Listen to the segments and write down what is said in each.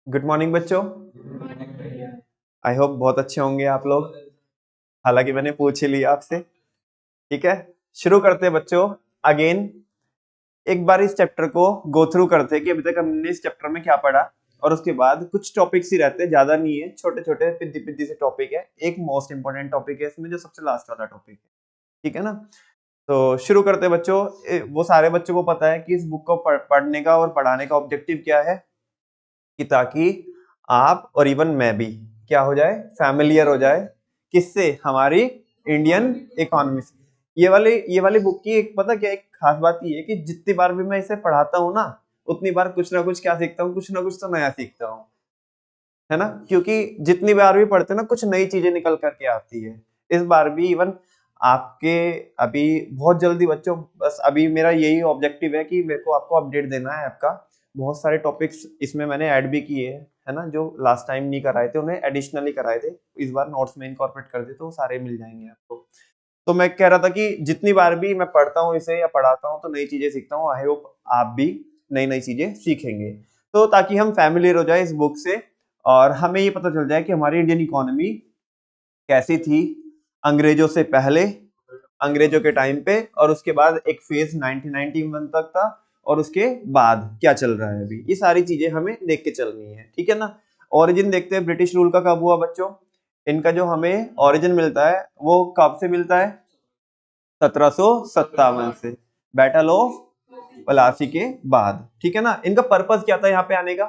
Good morning बच्चों। I hope बहुत अच्छे होंगे आप लोग। हालांकि मैंने पूछ ही लिया आपसे। ठीक है, शुरू करते हैं बच्चों। अगेन एक बार इस चैप्टर को गो थ्रू करते हैं कि अभी तक हमने इस चैप्टर में क्या पढ़ा, और उसके बाद कुछ टॉपिक्स ही रहते हैं, ज्यादा नहीं है, छोटे छोटे पिद्दी पिद्दी से टॉपिक है। एक मोस्ट इंपॉर्टेंट टॉपिक है इसमें, जो सबसे लास्ट वाला टॉपिक है। ठीक है ना। तो शुरू करते हैं बच्चों। वो सारे बच्चों को पता है कि इस बुक को पढ़ने का और पढ़ाने का ऑब्जेक्टिव क्या है, कि ताकि आप और इवन मैं भी क्या हो जाए, फैमिलियर हो जाए। किससे? हमारी इंडियन इकोनॉमी से। ये वाली बुक की एक पता क्या एक खास बात ये है कि जितनी बार भी मैं इसे पढ़ाता हूँ ना, उतनी बार कुछ ना कुछ क्या सीखता हूँ, कुछ ना कुछ तो नया सीखता हूँ, है ना। क्योंकि जितनी बार भी पढ़ते हैं ना, कुछ नई चीजें निकल करके आती है। इस बार भी इवन आपके अभी बहुत जल्दी बच्चों, बस अभी मेरा यही ऑब्जेक्टिव है कि मेरे को आपको अपडेट देना है आपका। बहुत सारे टॉपिक्स इसमें मैंने ऐड भी किए हैं, है ना, जो लास्ट टाइम नहीं कराए थे उन्हें एडिशनली कराए थे। इस बार नोट्स में इनकॉर्पोरेट कर दे तो वो सारे मिल जाएंगे आपको। तो मैं कह रहा था कि जितनी बार भी मैं पढ़ता हूँ इसे या पढ़ाता हूँ तो नई चीजें सीखता हूँ। आई होप आप भी नई नई चीजें सीखेंगे, तो ताकि हम फैमिलियर हो जाए इस बुक से, और हमें ये पता चल जाए कि हमारी इंडियन इकोनॉमी कैसी थी अंग्रेजों से पहले, अंग्रेजों के टाइम पे, और उसके बाद एक फेज 1991 तक था, और उसके बाद क्या चल रहा है अभी। ये सारी चीजें हमें देख के चलनी है, ठीक है ना। ओरिजिन देखते हैं ब्रिटिश रूल का कब हुआ बच्चों। इनका जो हमें ओरिजिन मिलता है वो कब से मिलता है? 1757 से, बैटल ऑफ प्लासी के बाद। ठीक है ना। इनका पर्पस क्या था यहाँ पे आने का,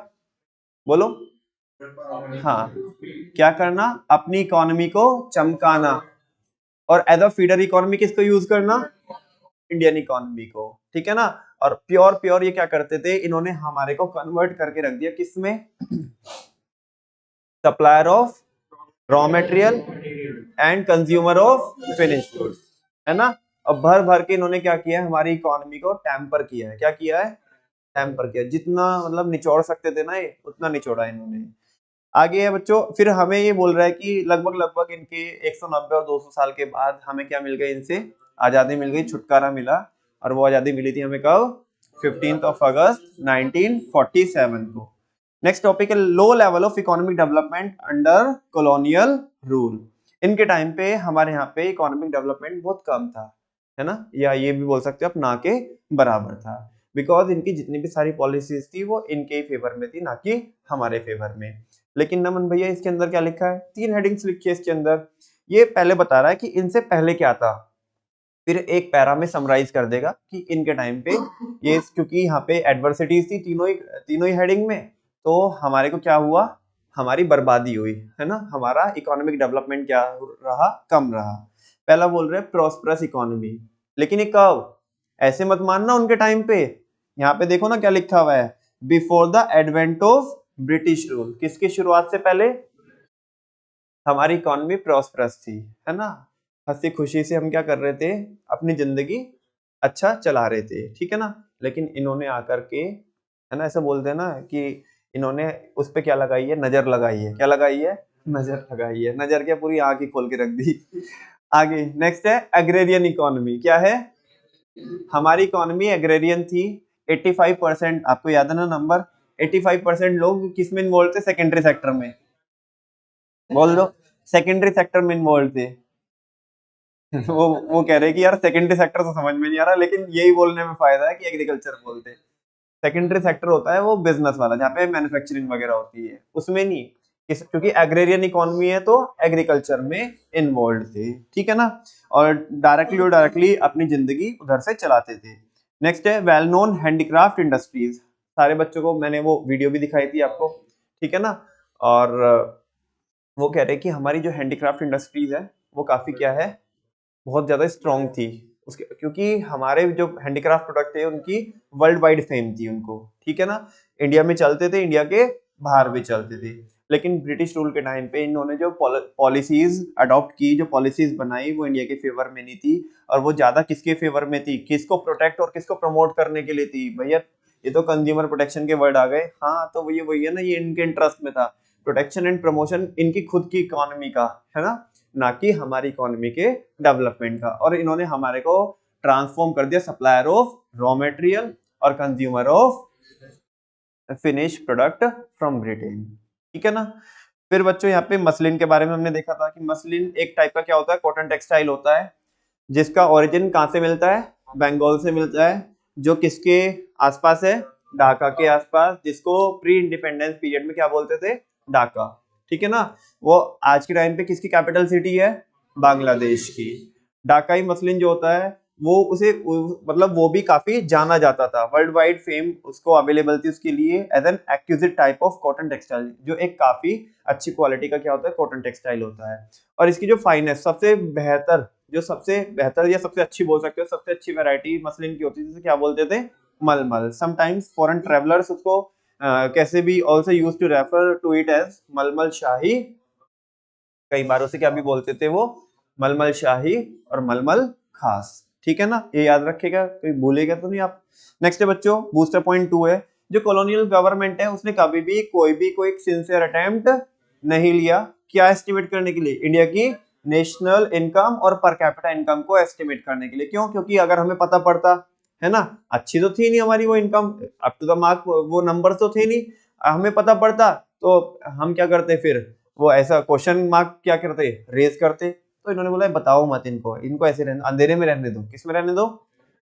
बोलो। हाँ, क्या करना? अपनी इकोनॉमी को चमकाना, और एज अ फीडर इकोनॉमी किसको यूज करना? इंडियन इकोनॉमी को। ठीक है ना। और प्योर प्योर ये क्या करते थे, इन्होंने हमारे को कन्वर्ट करके रख दिया किसमें? Supplier of raw material and consumer of finished goods, है ना। अब भर भर के इन्होंने क्या किया है, हमारी इकोनॉमी को टैम्पर किया है। क्या किया है? टैम्पर किया। जितना मतलब निचोड़ सकते थे ना ये, उतना निचोड़ा इन्होंने। आगे है बच्चों, फिर हमें ये बोल रहा है कि लगभग लगभग इनके 190 और 200 साल के बाद हमें क्या मिल गया, इनसे आजादी मिल गई, छुटकारा मिला। और वो आजादी मिली थी हमें कब? 15 अगस्त 1947 को। नेक्स्ट टॉपिक है लो level of economic development under colonial rule. इनके टाइम पे हमारे यहाँ पे इकोनॉमिक डेवलपमेंट बहुत कम था, है ना, या ये भी बोल सकते हो आप ना के बराबर था। बिकॉज इनकी जितनी भी सारी पॉलिसीज थी वो इनके ही फेवर में थी, ना कि हमारे फेवर में। लेकिन नमन भैया इसके अंदर क्या लिखा है, 3 हेडिंग्स लिखी है इसके अंदर। ये पहले बता रहा है कि इनसे पहले क्या था, फिर एक पैरा में समराइज कर देगा कि इनके टाइम पे ये, क्योंकि यहाँ पे एडवर्सिटीज थी तीनों ही हेडिंग में, तो हमारे को क्या हुआ, हमारी बर्बादी हुई, है ना। हमारा इकोनॉमिक डेवलपमेंट क्या रहा, कम रहा। पहला बोल रहे हैं प्रॉस्परस इकोनॉमी, लेकिन ये कब? ऐसे मत मानना उनके टाइम पे। यहाँ पे देखो ना क्या लिखा हुआ है, before the advent of British rule. किसकी शुरुआत से पहले हमारी इकोनॉमी प्रॉस्परस थी, है ना। हंसी खुशी से हम क्या कर रहे थे, अपनी जिंदगी अच्छा चला रहे थे, ठीक है ना। लेकिन इन्होंने आकर के, है ना, ऐसा बोलते हैं ना कि इन्होंने उस पे क्या लगाई है, नजर लगाई है। क्या लगाई है? नजर लगाई है। नजर क्या, पूरी आंख ही खोल के रख दी। आगे नेक्स्ट है एग्रेरियन इकोनॉमी। क्या है? हमारी इकोनॉमी एग्रेरियन थी। 85%, आपको याद है ना नंबर, 85% लोग किस में इन्वॉल्व थे? सेकेंडरी सेक्टर में। बोल दो। सेकेंडरी सेक्टर में इन्वॉल्व थे। वो कह रहे कि यार सेकेंडरी सेक्टर तो समझ में नहीं आ रहा, लेकिन यही बोलने में फायदा है कि एग्रीकल्चर बोलते हैं। सेकेंडरी सेक्टर होता है वो बिजनेस वाला, जहाँ पे मैन्युफैक्चरिंग वगैरह होती है, उसमें नहीं। क्योंकि एग्रेरियन इकोनॉमी है तो एग्रीकल्चर में इन्वॉल्व थे, ठीक है ना। और डायरेक्टली अपनी जिंदगी उधर से चलाते थे। नेक्स्ट है वेल नोन हैंडीक्राफ्ट इंडस्ट्रीज। सारे बच्चों को मैंने वो वीडियो भी दिखाई थी आपको, ठीक है ना। और वो कह रहे हैं कि हमारी जो हैंडीक्राफ्ट इंडस्ट्रीज है वो काफी क्या है, बहुत ज्यादा स्ट्रॉन्ग थी उसके, क्योंकि हमारे जो हैंडीक्राफ्ट प्रोडक्ट थे उनकी वर्ल्ड वाइड फेम थी उनको, ठीक है ना। इंडिया में चलते थे, इंडिया के बाहर भी चलते थे। लेकिन ब्रिटिश रूल के टाइम पे इन्होंने जो पॉलिसीज अडॉप्ट की, जो पॉलिसीज बनाई, वो इंडिया के फेवर में नहीं थी। और वो ज्यादा किसके फेवर में थी, किसको प्रोटेक्ट और किसको प्रमोट करने के लिए थी भैया? ये तो कंज्यूमर प्रोटेक्शन के वर्ड आ गए। हाँ, तो ये वही है ना, ये इनके इंटरेस्ट में था। प्रोटेक्शन एंड प्रमोशन इनकी खुद की इकोनॉमी का, है ना, ना कि हमारी इकोनॉमी के डेवलपमेंट का। और इन्होंने हमारे को ट्रांसफॉर्म कर दिया सप्लायर ऑफ रॉ मटेरियल और consumer of finish product from Britain, ठीक है ना। फिर बच्चों यहाँ पे मसलिन के बारे में हमने देखा था कि मसलिन एक टाइप का क्या होता है, कॉटन टेक्सटाइल होता है, जिसका ओरिजिन कहाँ से मिलता है, बंगाल से मिलता है, जो किसके आसपास है, ढाका के आसपास, जिसको प्री इंडिपेंडेंस पीरियड में क्या बोलते थे, ढाका, ठीक है ना। वो आज के टाइम पे किसकी कैपिटल सिटी है, बांग्लादेश की। ढाकाई मसलिन जो होता है वो उसे मतलब वो भी काफी जाना जाता था, वर्ल्ड वाइड फेम उसको अवेलेबल थी उसके लिए as an exquisite type of cotton textile, जो एक काफी अच्छी क्वालिटी का क्या होता है, कॉटन टेक्सटाइल होता है। और इसकी जो फाइनेस्ट सबसे बेहतर, जो सबसे बेहतर या सबसे अच्छी बोल सकते हो, सबसे अच्छी वैरायटी मसलिन की होती है, जिसे क्या बोलते थे, मलमल। समटाइम्स फॉरेन ट्रेवलर्स उसको कैसे भी also used to refer to it as Malmal Shahi, कई बार उसे क्या भी बोलते थे वो, मलमल शाही और मलमल खास, ठीक है ना। ये याद रखेगा, कोई भूलेगा तो नहीं आप। नेक्स्ट है बच्चों, बूस्टर पॉइंट 2 है, जो कॉलोनियल गवर्नमेंट है उसने कभी भी कोई सिंसियर अटेम्प्ट नहीं लिया, क्या एस्टिमेट करने के लिए, इंडिया की नेशनल इनकम और पर कैपिटा इनकम को एस्टिमेट करने के लिए। क्यों, क्योंकि अगर हमें पता पड़ता है ना, अच्छी तो थी नहीं हमारी वो income, up to the mark वो नंबर तो थे नहीं, हमें पता पड़ता तो हम क्या करते फिर, वो ऐसा क्वेश्चन मार्क क्या करते, रेज करते। तो इन्होंने बोला बताओ मत इनको, इनको ऐसे रहने, अंधेरे में रहने दो। किस में रहने दो,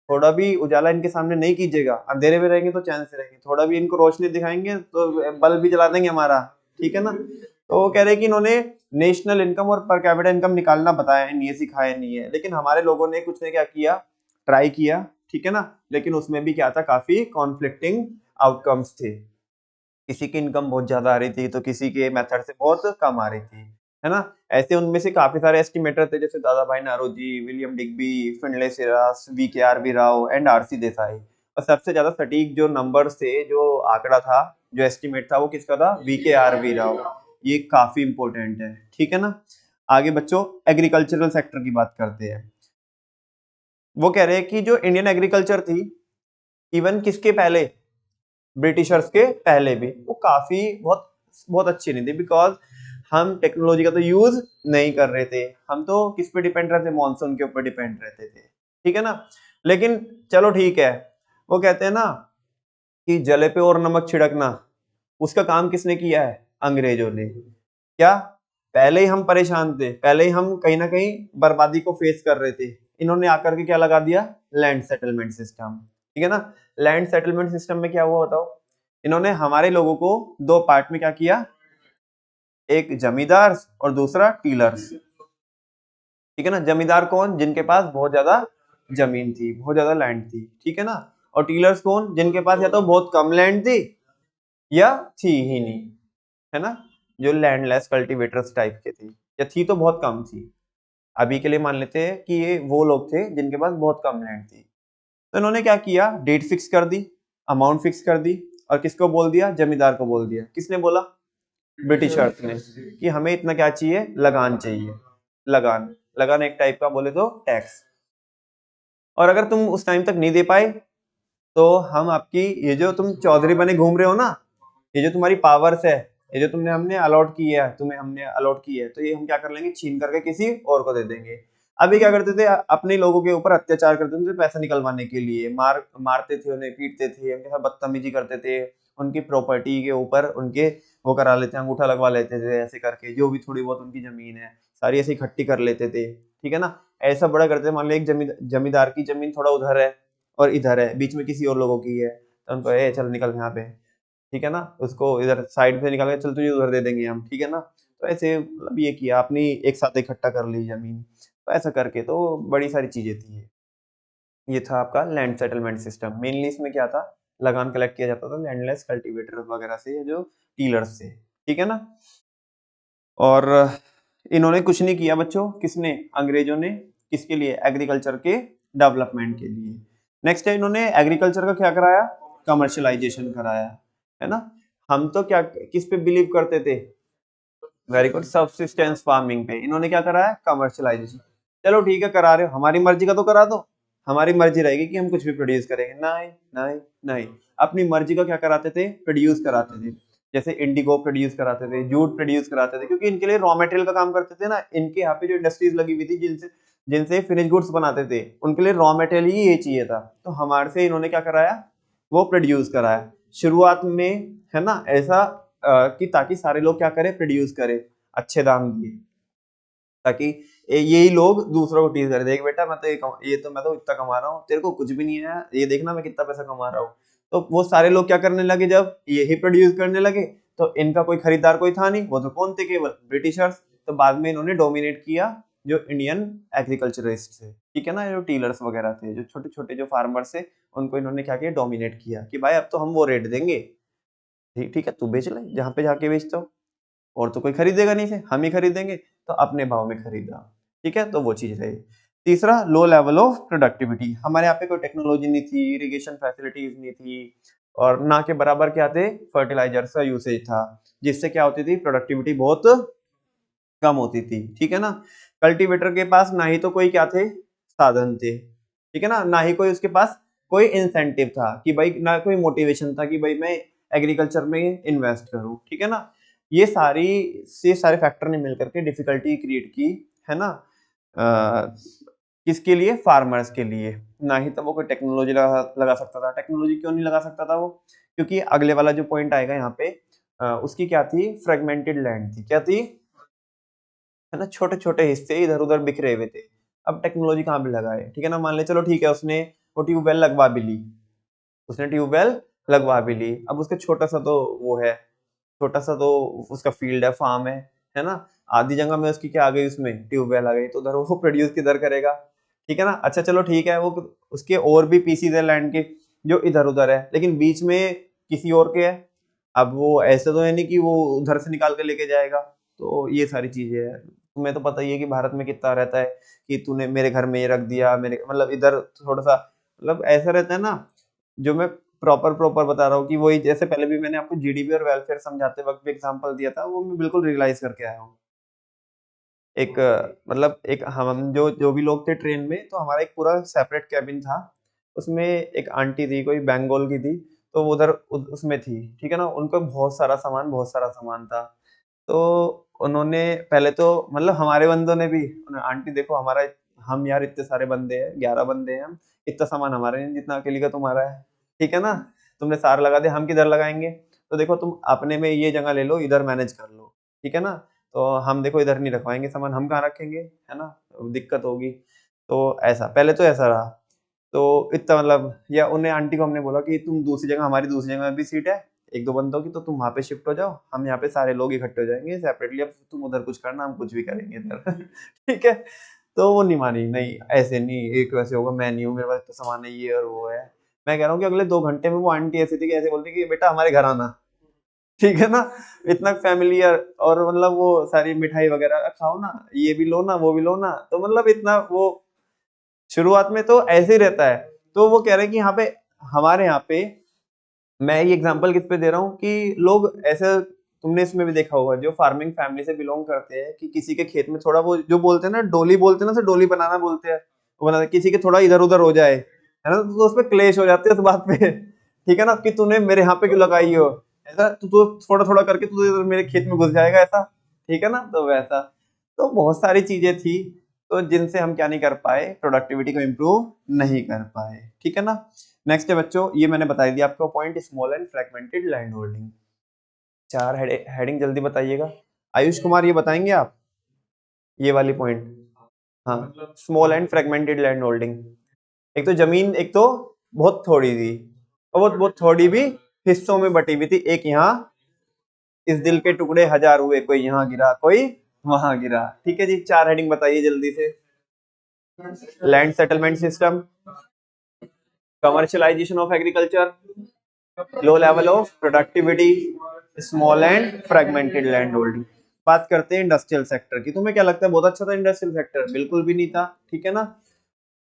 थोड़ा भी उजाला इनके सामने नहीं कीजिएगा, अंधेरे में रहेंगे तो चैन से रहेंगे, थोड़ा भी इनको रोशनी दिखाएंगे तो बल्ब भी जला देंगे हमारा, ठीक है ना। तो वो कह रहे हैं कि इन्होंने नेशनल इनकम और पर कैपिटा इनकम निकालना बताया नहीं है, सिखाया नहीं है, लेकिन हमारे लोगों ने कुछ ने क्या किया, ट्राई किया, ठीक है ना। लेकिन उसमें भी क्या था, काफी कॉन्फ्लिक्टिंग आउटकम्स थे, किसी की इनकम बहुत ज्यादा आ रही थी तो किसी के मेथड से बहुत कम आ रही थी, है ना। ऐसे उनमें से काफी सारे एस्टिमेटर थे, जैसे Dadabhai Naoroji, William Digby, Findlay Shirras, VKRV. Rao and RC. Desai. और सबसे ज्यादा सटीक जो नंबर्स थे, जो आंकड़ा था, जो एस्टिमेट था, वो किसका था, वी.के.आर.वी. राव। ये काफी इंपॉर्टेंट है, ठीक है ना। आगे बच्चों एग्रीकल्चरल सेक्टर की बात करते हैं। वो कह रहे हैं कि जो इंडियन एग्रीकल्चर थी, इवन किसके पहले, ब्रिटिशर्स के पहले भी, वो काफी बहुत बहुत अच्छी नहीं थी, बिकॉज हम टेक्नोलॉजी का तो यूज नहीं कर रहे थे, हम तो किस पे डिपेंड रहते, मॉनसून के ऊपर डिपेंड रहते थे, ठीक है ना। लेकिन चलो ठीक है, वो कहते हैं ना कि जले पे और नमक छिड़कना, उसका काम किसने किया है, अंग्रेजों ने। क्या, पहले ही हम परेशान थे, पहले ही हम कहीं ना कहीं बर्बादी को फेस कर रहे थे, इन्होंने आकर के क्या लगा दिया, लैंड सेटलमेंट सिस्टम, ठीक है ना। लैंड सेटलमेंट सिस्टम में क्या हुआ बताओ, इन्होंने हमारे लोगों को दो पार्ट में क्या किया, एक जमींदार और दूसरा टीलर्स, ठीक है ना। जमींदार कौन, जिनके पास बहुत ज्यादा जमीन थी, बहुत ज्यादा लैंड थी, ठीक है ना। और टीलर्स कौन, जिनके पास या तो बहुत कम लैंड थी या थी ही नहीं, है ना, जो लैंडलेस कल्टीवेटर्स टाइप के थे, या थी तो बहुत कम थी। अभी के लिए मान लेते हैं कि ये वो लोग थे जिनके पास बहुत कम लैंड थी। तो इन्होंने क्या किया, डेट फिक्स कर दी, अमाउंट फिक्स कर दी, और किसको बोल दिया, जमींदार को बोल दिया। किसने बोला, ब्रिटिशर्स ने, कि हमें इतना क्या चाहिए, लगान चाहिए। लगान, लगान एक टाइप का बोले तो टैक्स। और अगर तुम उस टाइम तक नहीं दे पाए तो हम आपकी, ये जो तुम चौधरी बने घूम रहे हो ना, ये जो तुम्हारी पावर्स है, ये जो तुमने हमने अलॉट की है, तुम्हें हमने अलॉट की है, तो ये हम क्या कर लेंगे, छीन करके किसी और को दे देंगे। अभी क्या करते थे, अपने लोगों के ऊपर अत्याचार करते थे पैसा निकलवाने के लिए, मारते थे उन्हें, पीटते थे, उनके साथ बदतमीजी करते थे, उनकी प्रॉपर्टी के ऊपर उनके वो करा लेते, अंगूठा लगवा लेते थे, ऐसे करके जो भी थोड़ी बहुत उनकी जमीन है सारी ऐसे इकट्ठी कर लेते थे, ठीक है ना। ऐसा बड़ा करते थे, मान लो एक जमींदार की जमीन थोड़ा उधर है और इधर है, बीच में किसी और लोगों की है, तो उनको ए चल निकल यहाँ पे, ठीक है ना, उसको इधर साइड से निकाल के चल तुझे उधर दे देंगे हम, ठीक है ना। तो ऐसे मतलब ये किया, अपनी एक साथ इकट्ठा कर ली जमीन, तो ऐसा करके तो बड़ी सारी चीजें थी ये था आपका लैंड सेटलमेंट सिस्टम। मेनली इसमें क्या था, लगान कलेक्ट किया जाता था लैंडलेस कल्टीवेटर वगैरह से, जो टीलर्स से, ठीक है ना। और इन्होंने कुछ नहीं किया बच्चों, किसने, अंग्रेजों ने, किसके लिए, एग्रीकल्चर के डेवलपमेंट के लिए। नेक्स्ट है, इन्होंने एग्रीकल्चर का क्या कराया, कमर्शियलाइजेशन कराया, है ना। हम तो क्या किस पे बिलीव करते थे, वेरी गुड, सब्सिस्टेंस फार्मिंग पे, इन्होंने क्या कराया, कमर्शियलाइजेशन। चलो ठीक है, करा रहे हो, हमारी मर्जी का तो करा दो, हमारी मर्जी रहेगी कि हम कुछ भी प्रोड्यूस करेंगे, नहीं नहीं नहीं, अपनी मर्जी का क्या कराते थे, प्रोड्यूस कराते थे। जैसे इंडिगो प्रोड्यूस कराते थे, जूट प्रोड्यूस कराते थे, क्योंकि इनके लिए रॉ मटेरियल का काम करते थे ना, इनके यहाँ पे जो इंडस्ट्रीज लगी हुई थी, जिनसे जिनसे फिनिश गुड्स बनाते थे, उनके लिए रॉ मटेरियल ही ये चाहिए था, तो हमारे से इन्होंने क्या कराया, वो प्रोड्यूस कराया। शुरुआत में, है ना, ऐसा कि ताकि सारे लोग क्या करें, प्रोड्यूस करें अच्छे दाम दिए, ताकि यही लोग दूसरों को टीज करे, देख बेटा मैं तो मैं तो इतना कमा रहा हूँ, तेरे को कुछ भी नहीं है, ये देखना मैं कितना पैसा कमा रहा हूँ। तो वो सारे लोग क्या करने लगे, जब यही प्रोड्यूस करने लगे तो इनका कोई खरीदार कोई था नहीं, वो तो कौन थे, केवल ब्रिटिशर्स। तो बाद में इन्होंने डोमिनेट किया जो इंडियन एग्रीकल्चरिस्ट थे, ठीक है ना, जो टीलर्स वगैरह थे, जो छोटे छोटे जो फार्मर्स थे, उनको इन्होंने क्या किया, डोमिनेट किया कि भाई अब तो हम वो रेट देंगे, ठीक ठीक है, तू बेच ले जहाँ पे जाके बेचता हो, और तो कोई खरीदेगा नहीं से, हम ही खरीदेंगे, तो अपने भाव में खरीदा, ठीक है, तो वो चीज रही। तीसरा, लो लेवल ऑफ प्रोडक्टिविटी, हमारे यहाँ पे कोई टेक्नोलॉजी नहीं थी, इरिगेशन फैसिलिटीज नहीं थी, और ना के बराबर क्या थे, फर्टिलाइजर्स का यूसेज था, जिससे क्या होती थी, प्रोडक्टिविटी बहुत कम होती थी, ठीक है ना। कल्टीवेटर के पास ना ही तो कोई क्या थे, साधन थे, ठीक है ना, ना ही कोई उसके पास कोई इंसेंटिव था कि भाई, ना कोई मोटिवेशन था कि भाई मैं एग्रीकल्चर में इन्वेस्ट करूं, ठीक है ना। ये सारे फैक्टर ने मिलकर के डिफिकल्टी क्रिएट की, है ना, किसके लिए, फार्मर्स के लिए। ना ही तो वो कोई टेक्नोलॉजी लगा सकता था, टेक्नोलॉजी क्यों नहीं लगा सकता था वो, क्योंकि अगले वाला जो पॉइंट आएगा यहाँ पे, उसकी क्या थी, फ्रेगमेंटेड लैंड थी, क्या थी, है ना, छोटे छोटे हिस्से इधर उधर बिखरे हुए थे। अब टेक्नोलॉजी कहाँ पे लगाए, ठीक है ना, मान ले चलो ठीक है, उसने वो ट्यूबवेल लगवा भी ली, उसने ट्यूबवेल लगवा भी ली, अब उसका छोटा सा तो वो है, छोटा सा तो उसका फील्ड है, फार्म है ना, आधी जगह में उसकी क्या आ गई, उसमें ट्यूबवेल आ गई, तो उधर वो प्रोड्यूस किधर करेगा, ठीक है ना। अच्छा चलो ठीक है, वो उसके और भी पीसीज है लैंड के जो इधर उधर है, लेकिन बीच में किसी और के है, अब वो ऐसे तो है नहीं कि वो उधर से निकाल के लेके जाएगा। तो ये सारी चीजें है, तुम्हें तो पता ही है कि भारत में कितना रहता है कि तूने मेरे घर में ये रख दिया, मेरे मतलब इधर थोड़ा सा, मतलब ऐसा रहता है ना, जो मैं प्रॉपर प्रॉपर बता रहा हूँ कि वही, जैसे पहले भी मैंने आपको जीडीपी और वेलफेयर समझाते वक्त भी एग्जांपल दिया था, वो मैं बिल्कुल रियलाइज करके आया हूँ। एक मतलब एक हम जो जो भी लोग थे ट्रेन में, तो हमारा एक पूरा सेपरेट कैबिन था, उसमें एक आंटी थी, कोई बंगाल की थी, तो वो उधर उसमें थी, ठीक है ना, उनको बहुत सारा सामान था। तो उन्होंने पहले तो मतलब हमारे बंदों ने भी, आंटी देखो हमारा, हम यार इतने सारे बंदे हैं, 11 बंदे हैं हम, इतना सामान हमारे नहीं जितना अकेली का तुम्हारा है, ठीक है ना, तुमने सारा लगा दिया, हम किधर लगाएंगे, तो देखो तुम अपने में ये जगह ले लो, इधर मैनेज कर लो, ठीक है ना, तो हम देखो इधर नहीं रखवाएंगे सामान, हम कहाँ रखेंगे, है ना, दिक्कत होगी। तो ऐसा पहले तो ऐसा रहा, तो इतना मतलब, या उन्हें आंटी को हमने बोला कि तुम दूसरी जगह, हमारी दूसरी जगह में भी सीट है, एक दो बंदों की, तो तुम वहां पे शिफ्ट हो जाओ, हम यहाँ पे सारे लोग इकट्ठे हो जाएंगे सेपरेटली, अब तुम उधर कुछ करना, हम कुछ भी करेंगे इधर ठीक है। तो वो नहीं मानी, नहीं ऐसे नहीं, एक वैसे होगा, मैं नहीं हूँ, मेरे पास तो सामान है, ये और वो है। मैं कह रहा हूँ कि अगले 2 घंटे में वो आंटी ऐसी थी कि ऐसे बोलती कि बेटा हमारे घर आना, ठीक है ना, इतना फैमिलियर, और मतलब वो सारी मिठाई वगैरह खाओ ना, ये भी लो ना, वो भी लो ना, तो मतलब इतना वो, शुरुआत में तो ऐसे ही रहता है। तो वो कह रहे हैं कि यहाँ पे, हमारे यहाँ पे, मैं ये एग्जांपल किस पे दे रहा हूँ कि लोग ऐसे, तुमने इसमें भी देखा होगा, जो फार्मिंग फैमिली से बिलोंग करते हैं, कि किसी के खेत में थोड़ा वो जो बोलते हैं ना, डोली बोलते हैं ना, डोली बनाना बोलते हैं, वो बनाते किसी के थोड़ा इधर उधर हो जाए, है ना, तो उस पर क्लेश हो जाते हैं उस बात पे ठीक है ना, कि तूने मेरे यहाँ पे क्यों लगाई हो, ऐसा तू तो थोड़ा थोड़ा करके तू तो मेरे खेत में घुस जाएगा, ऐसा, ठीक है ना, तो वैसा। तो बहुत सारी चीजें थी, तो जिनसे हम क्या नहीं कर पाए, प्रोडक्टिविटी को इम्प्रूव नहीं कर पाए, ठीक है ना। नेक्स्ट है बच्चों, ये मैंने बता दिया आपको point, small and fragmented land holding. चार हेडिंग जल्दी बताइएगा, आयुष कुमार ये बताएंगे आप, ये वाली पॉइंट। हाँ, small and fragmented land holding, एक तो जमीन, एक तो बहुत थोड़ी थी, और बहुत बहुत थोड़ी भी हिस्सों में बटी हुई थी, एक यहाँ, इस दिल के टुकड़े हजार हुए, कोई यहाँ गिरा, कोई वहां गिरा, ठीक है जी। चार हेडिंग बताइए जल्दी से। Land settlement system, commercialisation of agriculture, low level of productivity, small and fragmented land holding. बात करते हैं इंडस्ट्रियल सेक्टर की, तुम्हें क्या लगता है, बहुत अच्छा था इंडस्ट्रियल सेक्टर? बिल्कुल भी नहीं था, ठीक है ना।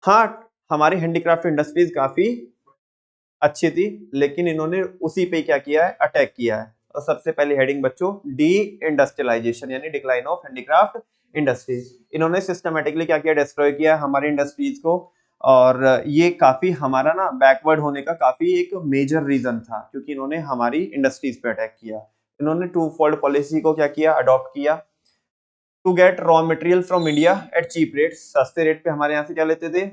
हाँ, हमारी हैंडीक्राफ्ट इंडस्ट्रीज काफी अच्छी थी, लेकिन इन्होंने उसी पे क्या किया है, अटैक किया है। और सबसे पहली हेडिंग बच्चों, डी इंडस्ट्रियलाइजेशन, यानी डिक्लाइन ऑफ हैंडीक्राफ्ट इंडस्ट्रीज। इन्होंने सिस्टमेटिकली क्या किया, डिस्ट्रॉय किया हमारी इंडस्ट्रीज को, और ये काफी हमारा ना बैकवर्ड होने का काफी एक मेजर रीजन था, क्योंकि इन्होंने हमारी इंडस्ट्रीज पे अटैक किया। इन्होंने टू फोल्ड पॉलिसी को क्या किया, अडॉप्ट किया, to get raw material from India at cheap rate, सस्ते रेट पे हमारे यहाँ से क्या लेते थे,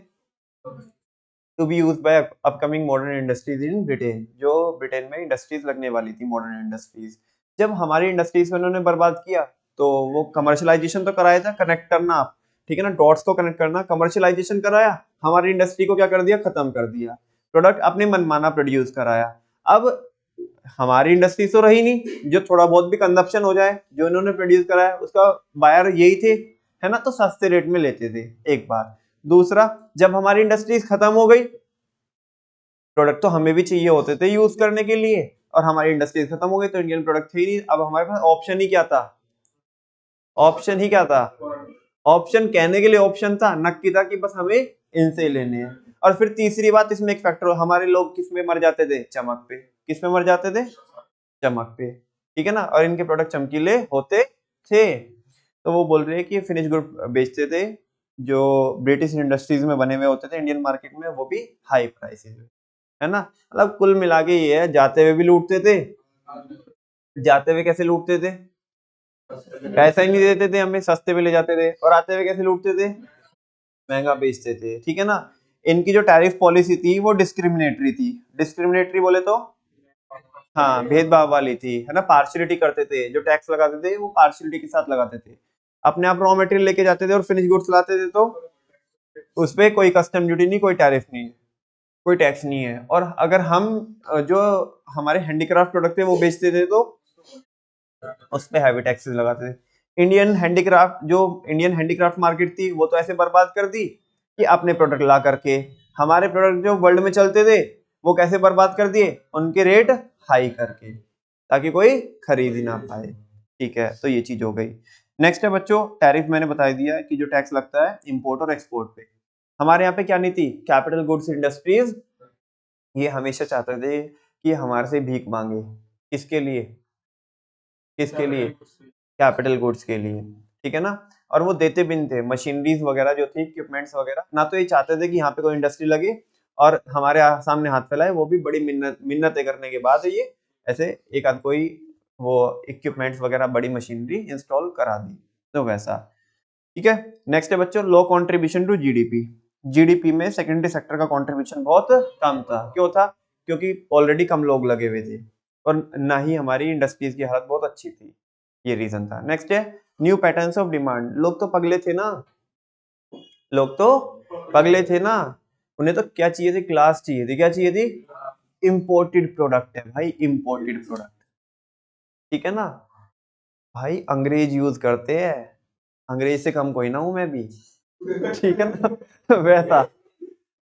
to be used by upcoming modern industries in Britain, जो ब्रिटेन में इंडस्ट्रीज लगने वाली थी मॉडर्न इंडस्ट्रीज। जब हमारी इंडस्ट्रीज में उन्होंने बर्बाद किया तो वो कमर्शियलाइजेशन तो कराया था, कनेक्ट करना आप, ठीक है ना, डॉट्स को कनेक्ट करना, कमर्शियलाइजेशन कराया, हमारी इंडस्ट्री को क्या कर दिया, खत्म कर दिया, प्रोडक्ट अपने मनमाना प्रोड्यूस कराया। अब हमारी इंडस्ट्री तो रही नहीं, जो थोड़ा बहुत भी कंजप्शन हो जाए, जो इन्होंने प्रोड्यूस कराया उसका बायर यही थे, है ना, तो सस्ते रेट में लेते थे, एक बार। दूसरा, जब हमारी इंडस्ट्रीज खत्म हो गई, प्रोडक्ट तो हमें भी चाहिए होते थे यूज करने के लिए, और हमारी इंडस्ट्रीज खत्म हो गई तो इंडियन प्रोडक्ट थे ही नहीं। अब हमारे पास ऑप्शन ही क्या था, ऑप्शन ही क्या था, ऑप्शन कहने के लिए ऑप्शन था, नक्की था कि बस हमें इनसे लेने हैं। और फिर तीसरी बात इसमें एक फैक्टर, हमारे लोग किस में मर जाते थे, चमक पे, किस में मर जाते थे, चमक पे, ठीक है ना, और इनके प्रोडक्ट चमकीले होते थे। तो वो बोल रहे हैं कि फिनिश गुड बेचते थे जो ब्रिटिश इंडस्ट्रीज में बने हुए होते थे इंडियन मार्केट में, वो भी हाई प्राइसेस में, है ना। मतलब कुल मिला के ये है, जाते हुए भी लूटते थे, जाते हुए कैसे लूटते थे, पैसा ही नहीं देते थे हमें, सस्ते में ले जाते थे, और आते हुए कैसे लूटते थे, महंगा बेचते थे, ठीक है ना। इनकी जो टैरिफ पॉलिसी थी वो डिस्क्रिमिनेटरी थी, डिस्क्रिमिनेटरी बोले तो हाँ भेदभाव वाली थी, है ना, पार्शियलिटी करते थे, जो टैक्स लगाते थे वो पार्शियलिटी के साथ लगाते थे। अपने आप रॉ मटेरियल लेके जाते थे और फिनिश गुड्स लाते थे तो उस पे कोई कस्टम ड्यूटी नहीं, कोई टैरिफ नहीं, कोई टैक्स नहीं है। और अगर हम जो हमारे हैंडीक्राफ्ट प्रोडक्ट थे वो बेचते थे तो उस पे हैवी टैक्सेस लगाते थे। इंडियन हैंडीक्राफ्ट मार्केट थी वो तो ऐसे बर्बाद कर दी कि अपने प्रोडक्ट ला करके, हमारे प्रोडक्ट जो वर्ल्ड में चलते थे वो कैसे बर्बाद कर दिए, उनके रेट हाई करके, ताकि कोई खरीद ही ना पाए, ठीक है। तो ये चीज हो गई। नेक्स्ट है बच्चों, टैरिफ मैंने बता दिया है कि जो टैक्स लगता है इंपोर्ट और एक्सपोर्ट पे। हमारे यहाँ पे क्या नीति, कैपिटल गुड्स इंडस्ट्रीज ये हमेशा चाहते थे कि हमारे से भीख मांगे, किसके लिए, किसके लिए, कैपिटल गुड्स के लिए, ठीक है ना। और वो देते भी नहीं थे, मशीनरीज वगैरह जो थी, इक्विपमेंट्स वगैरह, ना तो ये चाहते थे कि यहाँ पे कोई इंडस्ट्री लगे और हमारे सामने हाथ फैलाए, वो भी बड़ी मिन्नतें करने के बाद ये ऐसे एक आध कोई वो इक्विपमेंट्स वगैरह बड़ी मशीनरी इंस्टॉल करा दी, तो वैसा, ठीक है। नेक्स्ट है बच्चों, लो कंट्रीब्यूशन टू जीडीपी। जीडीपी में सेकेंडरी सेक्टर का कंट्रीब्यूशन बहुत कम था, क्यों था, क्योंकि ऑलरेडी कम लोग लगे हुए थे और ना ही हमारी इंडस्ट्रीज की हालत बहुत अच्छी थी, ये रीजन था। नेक्स्ट है न्यू पैटर्न्स ऑफ डिमांड। लोग तो पगले थे ना, लोग तो पगले थे ना, उन्हें तो क्या चाहिए थी, क्लास चाहिए थी, क्या चाहिए थी, इंपोर्टेड प्रोडक्ट है भाई, इंपोर्टेड प्रोडक्ट, ठीक है ना। भाई अंग्रेज यूज करते हैं, अंग्रेज से कम कोई ना हूं मैं भी, ठीक है ना। वैसा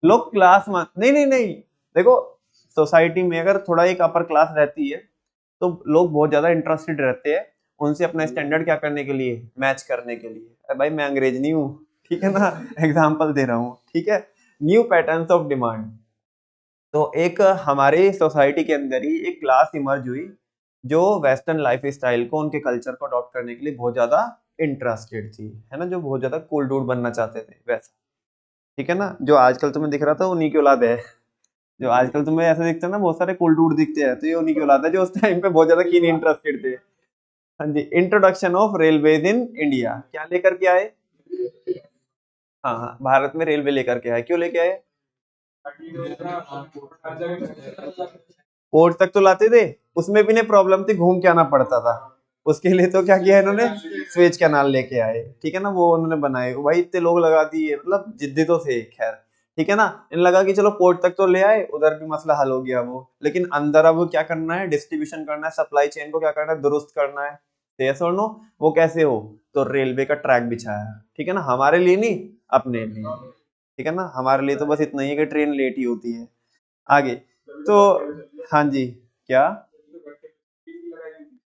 लोग क्लास मान, नहीं नहीं नहीं, देखो सोसाइटी में अगर थोड़ा एक अपर क्लास रहती है तो लोग बहुत ज्यादा इंटरेस्टेड रहते हैं उनसे अपना स्टैंडर्ड क्या करने के लिए, मैच करने के लिए। अरे भाई मैं अंग्रेज नहीं हूँ, ठीक है ना, एग्जाम्पल दे रहा हूँ, ठीक है। न्यू पैटर्न्स ऑफ डिमांड, तो एक हमारे सोसाइटी के अंदर ही एक क्लास इमर्ज हुई जो वेस्टर्न लाइफ स्टाइल को, उनके कल्चर को अडॉप्ट करने के लिए बहुत ज्यादा इंटरेस्टेड थी, है ना, जो बहुत ज्यादा कूल डूड बनना चाहते थे वैसा, ठीक है ना। जो आजकल तुम्हें दिख रहा था उन्हीं की औलाद है, जो आजकल तुम्हें ऐसे दिखता है ना, बहुत सारे कूल डूड दिखते हैं, तो ये उन्हीं की औलाद है जो उस टाइम पे बहुत ज्यादा कीन इंटरेस्टेड थे। हाँ जी, introduction of railways in India, क्या लेकर के आए, हाँ हाँ, भारत में रेलवे लेकर के आए, क्यों लेके आए, पोर्ट तक तो लाते थे, उसमें भी नहीं प्रॉब्लम थी, घूम के आना पड़ता था, उसके लिए तो क्या किया इन्होंने, स्वेज कैनाल लेके आए, ठीक है ना, वो उन्होंने बनाए, भाई इतने लोग लगा दिए, मतलब जिद्दी तो थे खैर, ठीक है ना। इन लगा कि चलो पोर्ट तक तो ले आए, उधर भी मसला हल हो गया वो, लेकिन अंदर अब क्या करना है, डिस्ट्रीब्यूशन करना है, सप्लाई चेन को क्या करना है, दुरुस्त करना है, यस और नो। वो कैसे हो, तो रेलवे का ट्रैक बिछाया, ठीक है ना, हमारे लिए नहीं, अपने लिए, ठीक है ना, हमारे लिए तो बस इतना ही है कि ट्रेन लेट ही होती है, आगे तो, हाँ जी, क्या,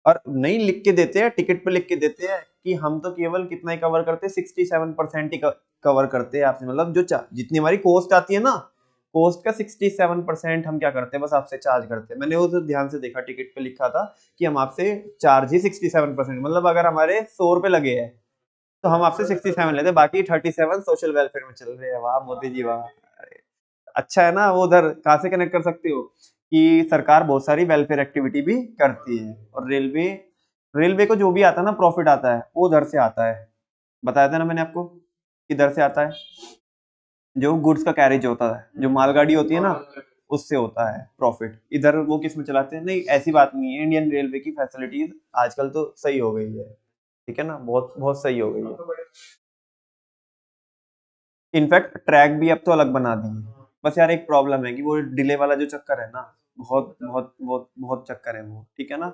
और नहीं लिख के देते हैं, टिकट पे लिख के देते हैं कि हम तो केवल कितना ही कवर करते हैं, 67% ही कवर करते हैं आपसे, मतलब जो जितनी हमारी कॉस्ट आती है ना, कॉस्ट का 67% हम क्या करते हैं, बस आपसे चार्ज करते हैं। मैंने वो तो ध्यान से देखा, टिकट पे लिखा था कि हम आपसे चार्ज ही 67%, मतलब अगर हमारे 100 रुपए लगे हैं तो हम आपसे 67 लेते हैं, बाकी 37 सोशल वेलफेयर में चल रहे हैं। वाह मोदी जी वाह, अच्छा है ना। वो उधर कहाँ से कनेक्ट कर सकते हो कि सरकार बहुत सारी वेलफेयर एक्टिविटी भी करती है, और रेलवे, रेलवे को जो भी आता है ना प्रॉफिट आता है वो उधर से आता है, बताया था ना मैंने आपको, किधर से आता है, जो गुड्स का कैरेज होता है, जो मालगाड़ी होती है ना, उससे होता है प्रॉफिट। इधर वो किस में चलाते हैं? नहीं, ऐसी बात नहीं है। इंडियन रेलवे की फैसिलिटीज आजकल तो सही हो गई है, ठीक है ना, बहुत बहुत सही हो गई है। इनफैक्ट ट्रैक भी अब तो अलग बना दिए। बस यार एक प्रॉब्लम है कि वो डिले वाला जो चक्कर है ना, बहुत बहुत बहुत बहुत चक्कर है वो, ठीक है ना।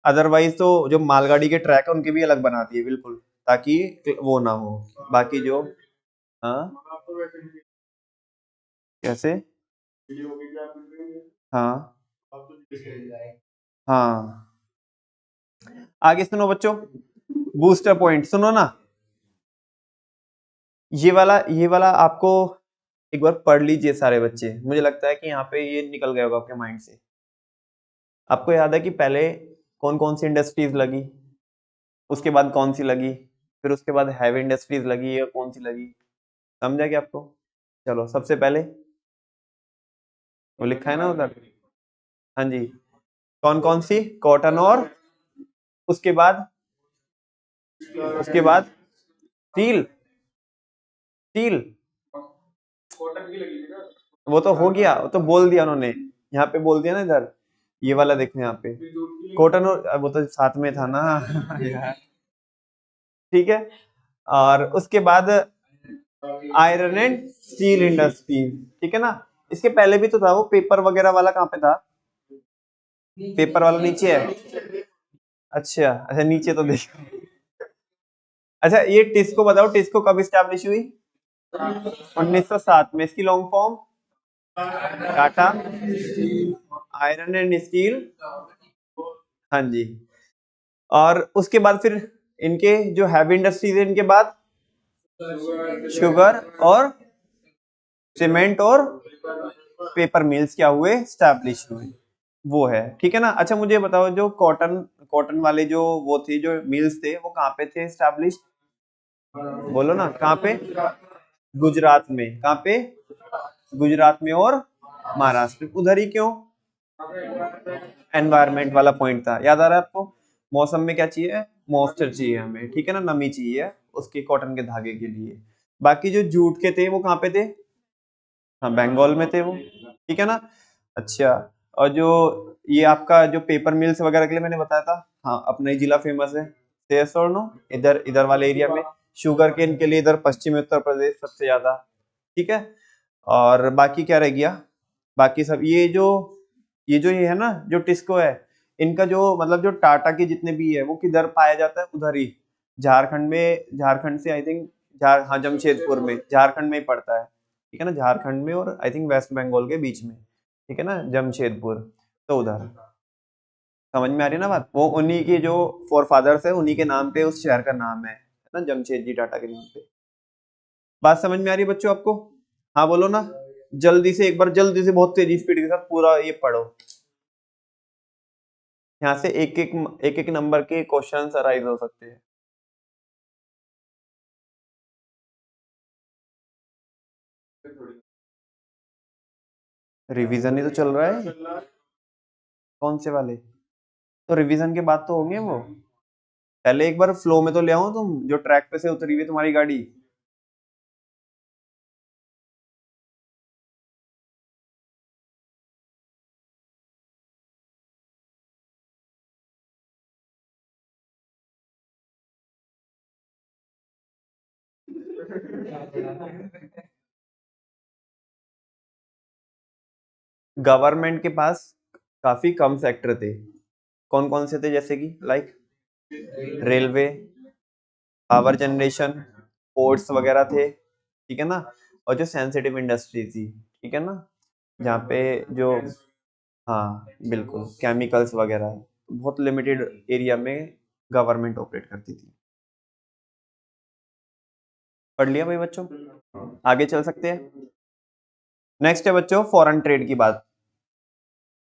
अदरवाइज तो जो मालगाड़ी के ट्रैक है उनके भी अलग बना दिए बिल्कुल, ताकि वो ना हो। बाकी जो, हाँ कैसे, हाँ हाँ, आगे सुनो बच्चों, बूस्टर पॉइंट सुनो ना। ये वाला आपको एक बार पढ़ लीजिए सारे बच्चे, मुझे लगता है कि यहाँ पे ये निकल गया होगा आपके माइंड से। आपको याद है कि पहले कौन कौन सी इंडस्ट्रीज लगी, उसके बाद कौन सी लगी, फिर उसके बाद हैवी इंडस्ट्रीज लगी या कौन सी लगी? समझा क्या आपको? चलो सबसे पहले वो लिखा है ना उधर, हाँ जी, कौन कौन सी? कॉटन, और उसके बाद, उसके बाद स्टील, स्टील, वो तो हो गया, वो तो बोल दिया उन्होंने, यहाँ पे बोल दिया ना इधर। ये वाला देखो यहाँ पे, कॉटन, और वो तो साथ में था ना यार, ठीक है। और उसके बाद आयरन एंड स्टील इंडस्ट्रीज, ठीक है ना। इसके पहले भी तो था वो पेपर वगैरह वाला, कहाँ पे था? पेपर वाला नीचे है। अच्छा अच्छा, नीचे तो देखो। अच्छा ये टिस्को बताओ, टिस्को कब स्टैब्लिश हुई? 1907 में। इसकी long form Tata iron and steel, हाँ जी। और उसके बाद फिर इनके जो हैवी इंडस्ट्रीज है, इनके बाद शुगर और सीमेंट और पेपर मिल्स क्या हुए? स्टैब्लिश हुए, वो है, ठीक है ना। अच्छा मुझे बताओ, जो कॉटन, कॉटन वाले जो वो थे, जो मिल्स थे, वो कहाँ पे थे स्टैब्लिश? बोलो ना कहाँ पे? गुजरात में। कहाँ पे? गुजरात में और महाराष्ट्र में। उधर ही क्यों? एनवायरमेंट वाला पॉइंट था, याद आ रहा है आपको? मौसम में क्या चाहिए? मॉइस्चर चाहिए हमें, ठीक है ना, नमी चाहिए उसके कॉटन के धागे के लिए। बाकी जो जूट के थे वो कहाँ पे थे? हाँ बंगाल में थे वो, ठीक है ना। अच्छा, और जो ये आपका जो पेपर मिल्स वगैरह के लिए मैंने बताया था, हाँ अपना ही जिला फेमस है, यस और नो? इधर इधर वाले एरिया में शुगर केन के लिए इधर पश्चिमी उत्तर प्रदेश सबसे ज्यादा, ठीक है। और बाकी क्या रह गया? बाकी सब ये है ना, जो टिस्को है, इनका जो मतलब जो टाटा के जितने भी है वो किधर पाया जाता है? उधर ही झारखंड में, झारखंड से आई थिंक, हाँ जमशेदपुर में, झारखंड में ही पड़ता है, ठीक है ना, झारखंड में और आई थिंक वेस्ट बंगाल के बीच में, ठीक है ना, जमशेदपुर। तो उधर, समझ में आ रही है ना बात? वो उन्हीं के जो फोर फादर्स है, उन्हीं के नाम पे उस शहर का नाम है ना, जमशेदजी टाटा के नाम पे। बात समझ में आ रही है बच्चों आपको? हाँ बोलो ना, जल्दी से एक बार, जल्दी से, बहुत तेजी स्पीड के साथ पूरा ये पढ़ो। यहाँ से एक एक नंबर के क्वेश्चंस अराइज हो सकते हैं। रिवीजन ही तो चल रहा है। कौन से वाले? तो रिवीजन के बाद तो होंगे वो, पहले एक बार फ्लो में तो ले आओ तुम, जो ट्रैक पे से उतरी हुई तुम्हारी गाड़ी। गवर्नमेंट के पास काफी कम सेक्टर थे। कौन कौन से थे? जैसे कि like railway, power generation, ports वगैरह थे, ठीक है ना। और जो सेंसिटिव इंडस्ट्री थी, ठीक है ना, जहाँ पे जो, हाँ बिल्कुल, केमिकल्स वगैरह, बहुत लिमिटेड एरिया में गवर्नमेंट ऑपरेट करती थी। पढ़ लिया भाई बच्चों? आगे चल सकते हैं। नेक्स्ट है बच्चों फॉरेन ट्रेड की बात।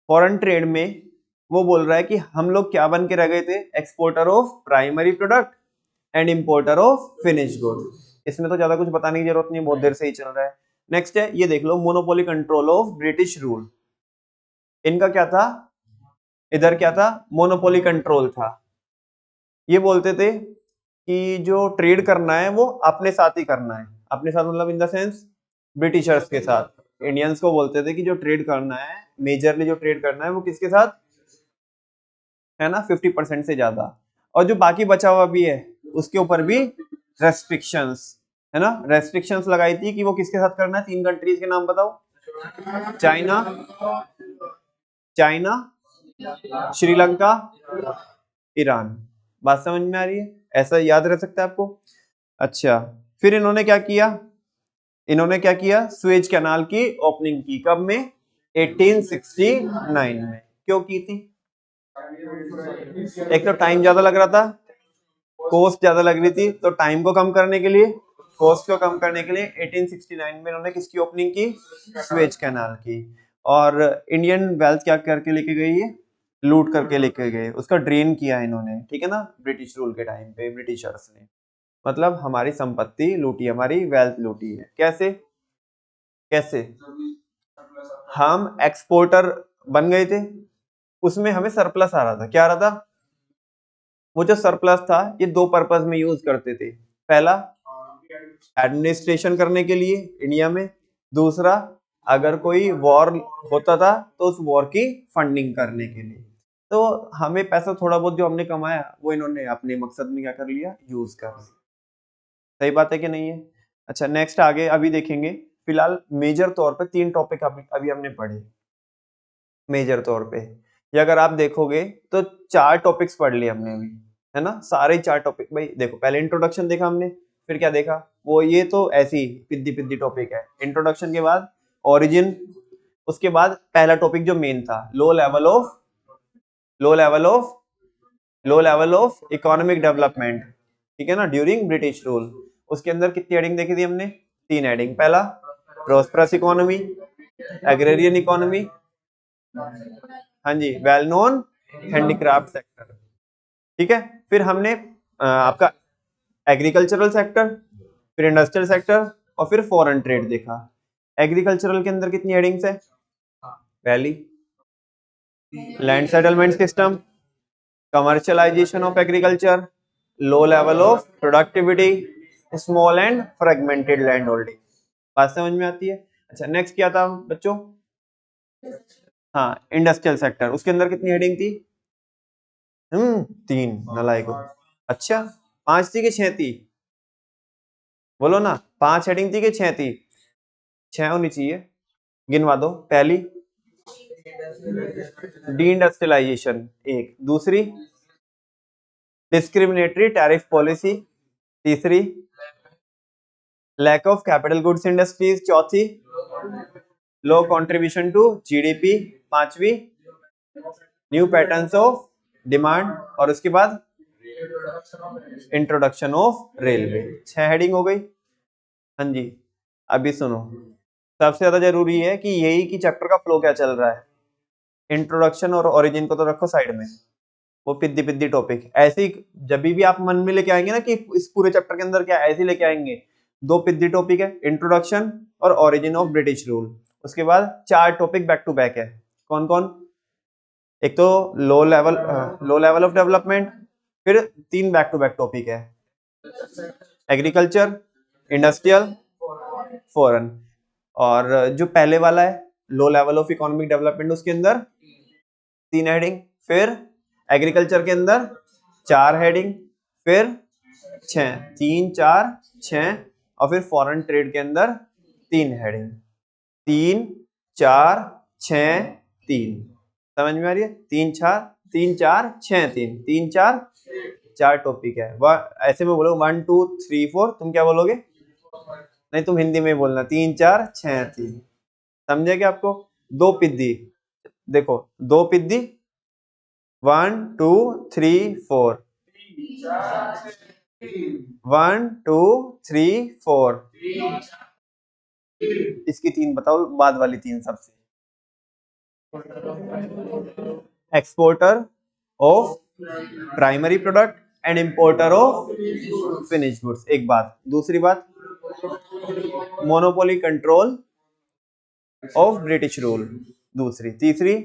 फॉरेन ट्रेड में वो बोल रहा है कि हम लोग क्या बन के रह गए थे? Exporter of primary product and importer of finish good. इसमें तो ज्यादा कुछ बताने की जरूरत नहीं, बहुत देर से ही चल रहा है। नेक्स्ट है, ये देख लो, monopoly control of British rule. इनका क्या था? इधर क्या था? मोनोपोली कंट्रोल था। ये बोलते थे कि जो ट्रेड करना है वो अपने साथ ही करना है। अपने साथ मतलब इन द सेंस, ब्रिटिशर्स के साथ। इंडियंस को बोलते थे कि जो ट्रेड करना है, मेजरली जो ट्रेड करना है वो किसके साथ है ना, 50% से ज्यादा, और जो बाकी बचा हुआ भी है उसके ऊपर भी रेस्ट्रिक्शंस है ना, रेस्ट्रिक्शंस लगाई थी कि वो किसके साथ करना है। 3 कंट्रीज के नाम बताओ। China, China, Sri Lanka, Iran. बात समझ में आ रही है? ऐसा याद रह सकता है आपको। अच्छा, फिर इन्होंने क्या किया, इन्होंने क्या किया, स्वेज कैनाल की ओपनिंग की। कब में? 1869 में। क्यों की थी? एक तो टाइम ज्यादा लग रहा था, कॉस्ट ज्यादा लग रही थी, तो टाइम को कम करने के लिए, कॉस्ट को कम करने के लिए 1869 में इन्होंने किसकी ओपनिंग की? स्वेज कैनाल की। और इंडियन वेल्थ क्या करके लेके गई है? लूट करके लेके गए, उसका ड्रेन किया इन्होंने, ठीक है ना, ब्रिटिश रूल के टाइम पे ब्रिटिशर्स ने। मतलब हमारी संपत्ति लूटी, हमारी वेल्थ लूटी है। कैसे? कैसे? हम एक्सपोर्टर बन गए थे, उसमें हमें सरप्लस आ रहा था। क्या आ रहा था? वो जो सरप्लस था ये दो पर्पस में यूज करते थे। पहला, एडमिनिस्ट्रेशन करने के लिए इंडिया में। दूसरा, अगर कोई वॉर होता था तो उस वॉर की फंडिंग करने के लिए। तो हमें पैसा थोड़ा बहुत जो हमने कमाया वो इन्होंने अपने मकसद में क्या कर लिया? यूज कर लिया। सही बात है कि नहीं है? अच्छा, नेक्स्ट आगे अभी देखेंगे। फिलहाल मेजर तौर पे 3 टॉपिक अभी हमने पढ़े मेजर तौर पे। ये अगर आप देखोगे तो 4 टॉपिक्स पढ़ लिए हमने अभी, है ना, सारे 4 टॉपिक। भाई देखो, पहले इंट्रोडक्शन देखा हमने, फिर क्या देखा, वो ये तो ऐसी पिद्दी पिद्दी टॉपिक है। इंट्रोडक्शन के बाद ओरिजिन, उसके बाद पहला टॉपिक जो मेन था, लो level of low level of economic development, ठीक है ना, ड्यूरिंग ब्रिटिश रूल। उसके अंदर कितनी हेडिंग देखी थी हमने? 3 हेडिंग। पहला, प्रोस्परस इकोनॉमी, एग्रेरियन इकोनॉमी, हाँ जी, वेल नोन हैंडीक्राफ्ट सेक्टर, ठीक है। फिर हमने आपका एग्रीकल्चरल सेक्टर, फिर इंडस्ट्रियल सेक्टर, और फिर फॉरेन ट्रेड देखा। एग्रीकल्चरल के अंदर कितनी हेडिंग्स है? पहली, land settlement system, commercialisation of agriculture, low level of productivity, small and fragmented land holding. बात समझ में आती है? अच्छा, नेक्स्ट क्या था बच्चों? हाँ, इंडस्ट्रियल सेक्टर। उसके अंदर कितनी हेडिंग थी? 3 नलायको। अच्छा, 5 थी कि 6 थी? बोलो ना, 5 हेडिंग थी कि 6 थी? 6 होनी चाहिए। गिनवा दो। पहली, डी इंडस्ट्रियलाइजेशन, एक। दूसरी, डिस्क्रिमिनेटरी टैरिफ पॉलिसी। तीसरी, lack of capital goods industries. चौथी, लो कंट्रीब्यूशन टू जीडीपी। पांचवी, न्यू पैटर्न्स ऑफ डिमांड। और उसके बाद इंट्रोडक्शन ऑफ रेलवे। 6 हेडिंग हो गई। हाँ जी, अभी सुनो, सबसे ज्यादा जरूरी है कि यही कि चैप्टर का फ्लो क्या चल रहा है। इंट्रोडक्शन और ओरिजिन को तो रखो साइड में, वो पिद्दी पिद्दी टॉपिक ऐसे ही जब भी आप मन में लेके आएंगे ना कि इस पूरे चैप्टर के अंदर क्या, ऐसे लेके आएंगे। 2 पिद्दी टॉपिक है, इंट्रोडक्शन और ओरिजिन ऑफ ब्रिटिश रूल। उसके बाद 4 टॉपिक बैक टू बैक है। कौन कौन? एक तो लो लेवल ऑफ डेवलपमेंट, फिर 3 बैक टू बैक टॉपिक है, एग्रीकल्चर, इंडस्ट्रियल, फॉरेन। और जो पहले वाला है, लो लेवल ऑफ इकोनॉमिक डेवलपमेंट, उसके अंदर 3 हेडिंग। फिर एग्रीकल्चर के अंदर 4 हेडिंग, फिर 6, 3 4 6, और फिर फॉरेन ट्रेड के अंदर 3 हेडिंग। 3 4 6 3। समझ में आ रही है? 3 4 3 4 6 3 3 4 4 टॉपिक है। ऐसे में बोलो 1 2 3 4। तुम क्या बोलोगे? नहीं, तुम हिंदी में बोलना 3 4 6 3। समझे क्या आपको? 2 पिद्दी, देखो 2 पिद्दी, 1 2 3 4, 1 2 3 4। इसकी 3 बताओ, बाद वाली 3 सबसे। Exporter of primary product and importer of finish goods, एक बात। दूसरी बात, monopoly control of British rule, दूसरी। तीसरी,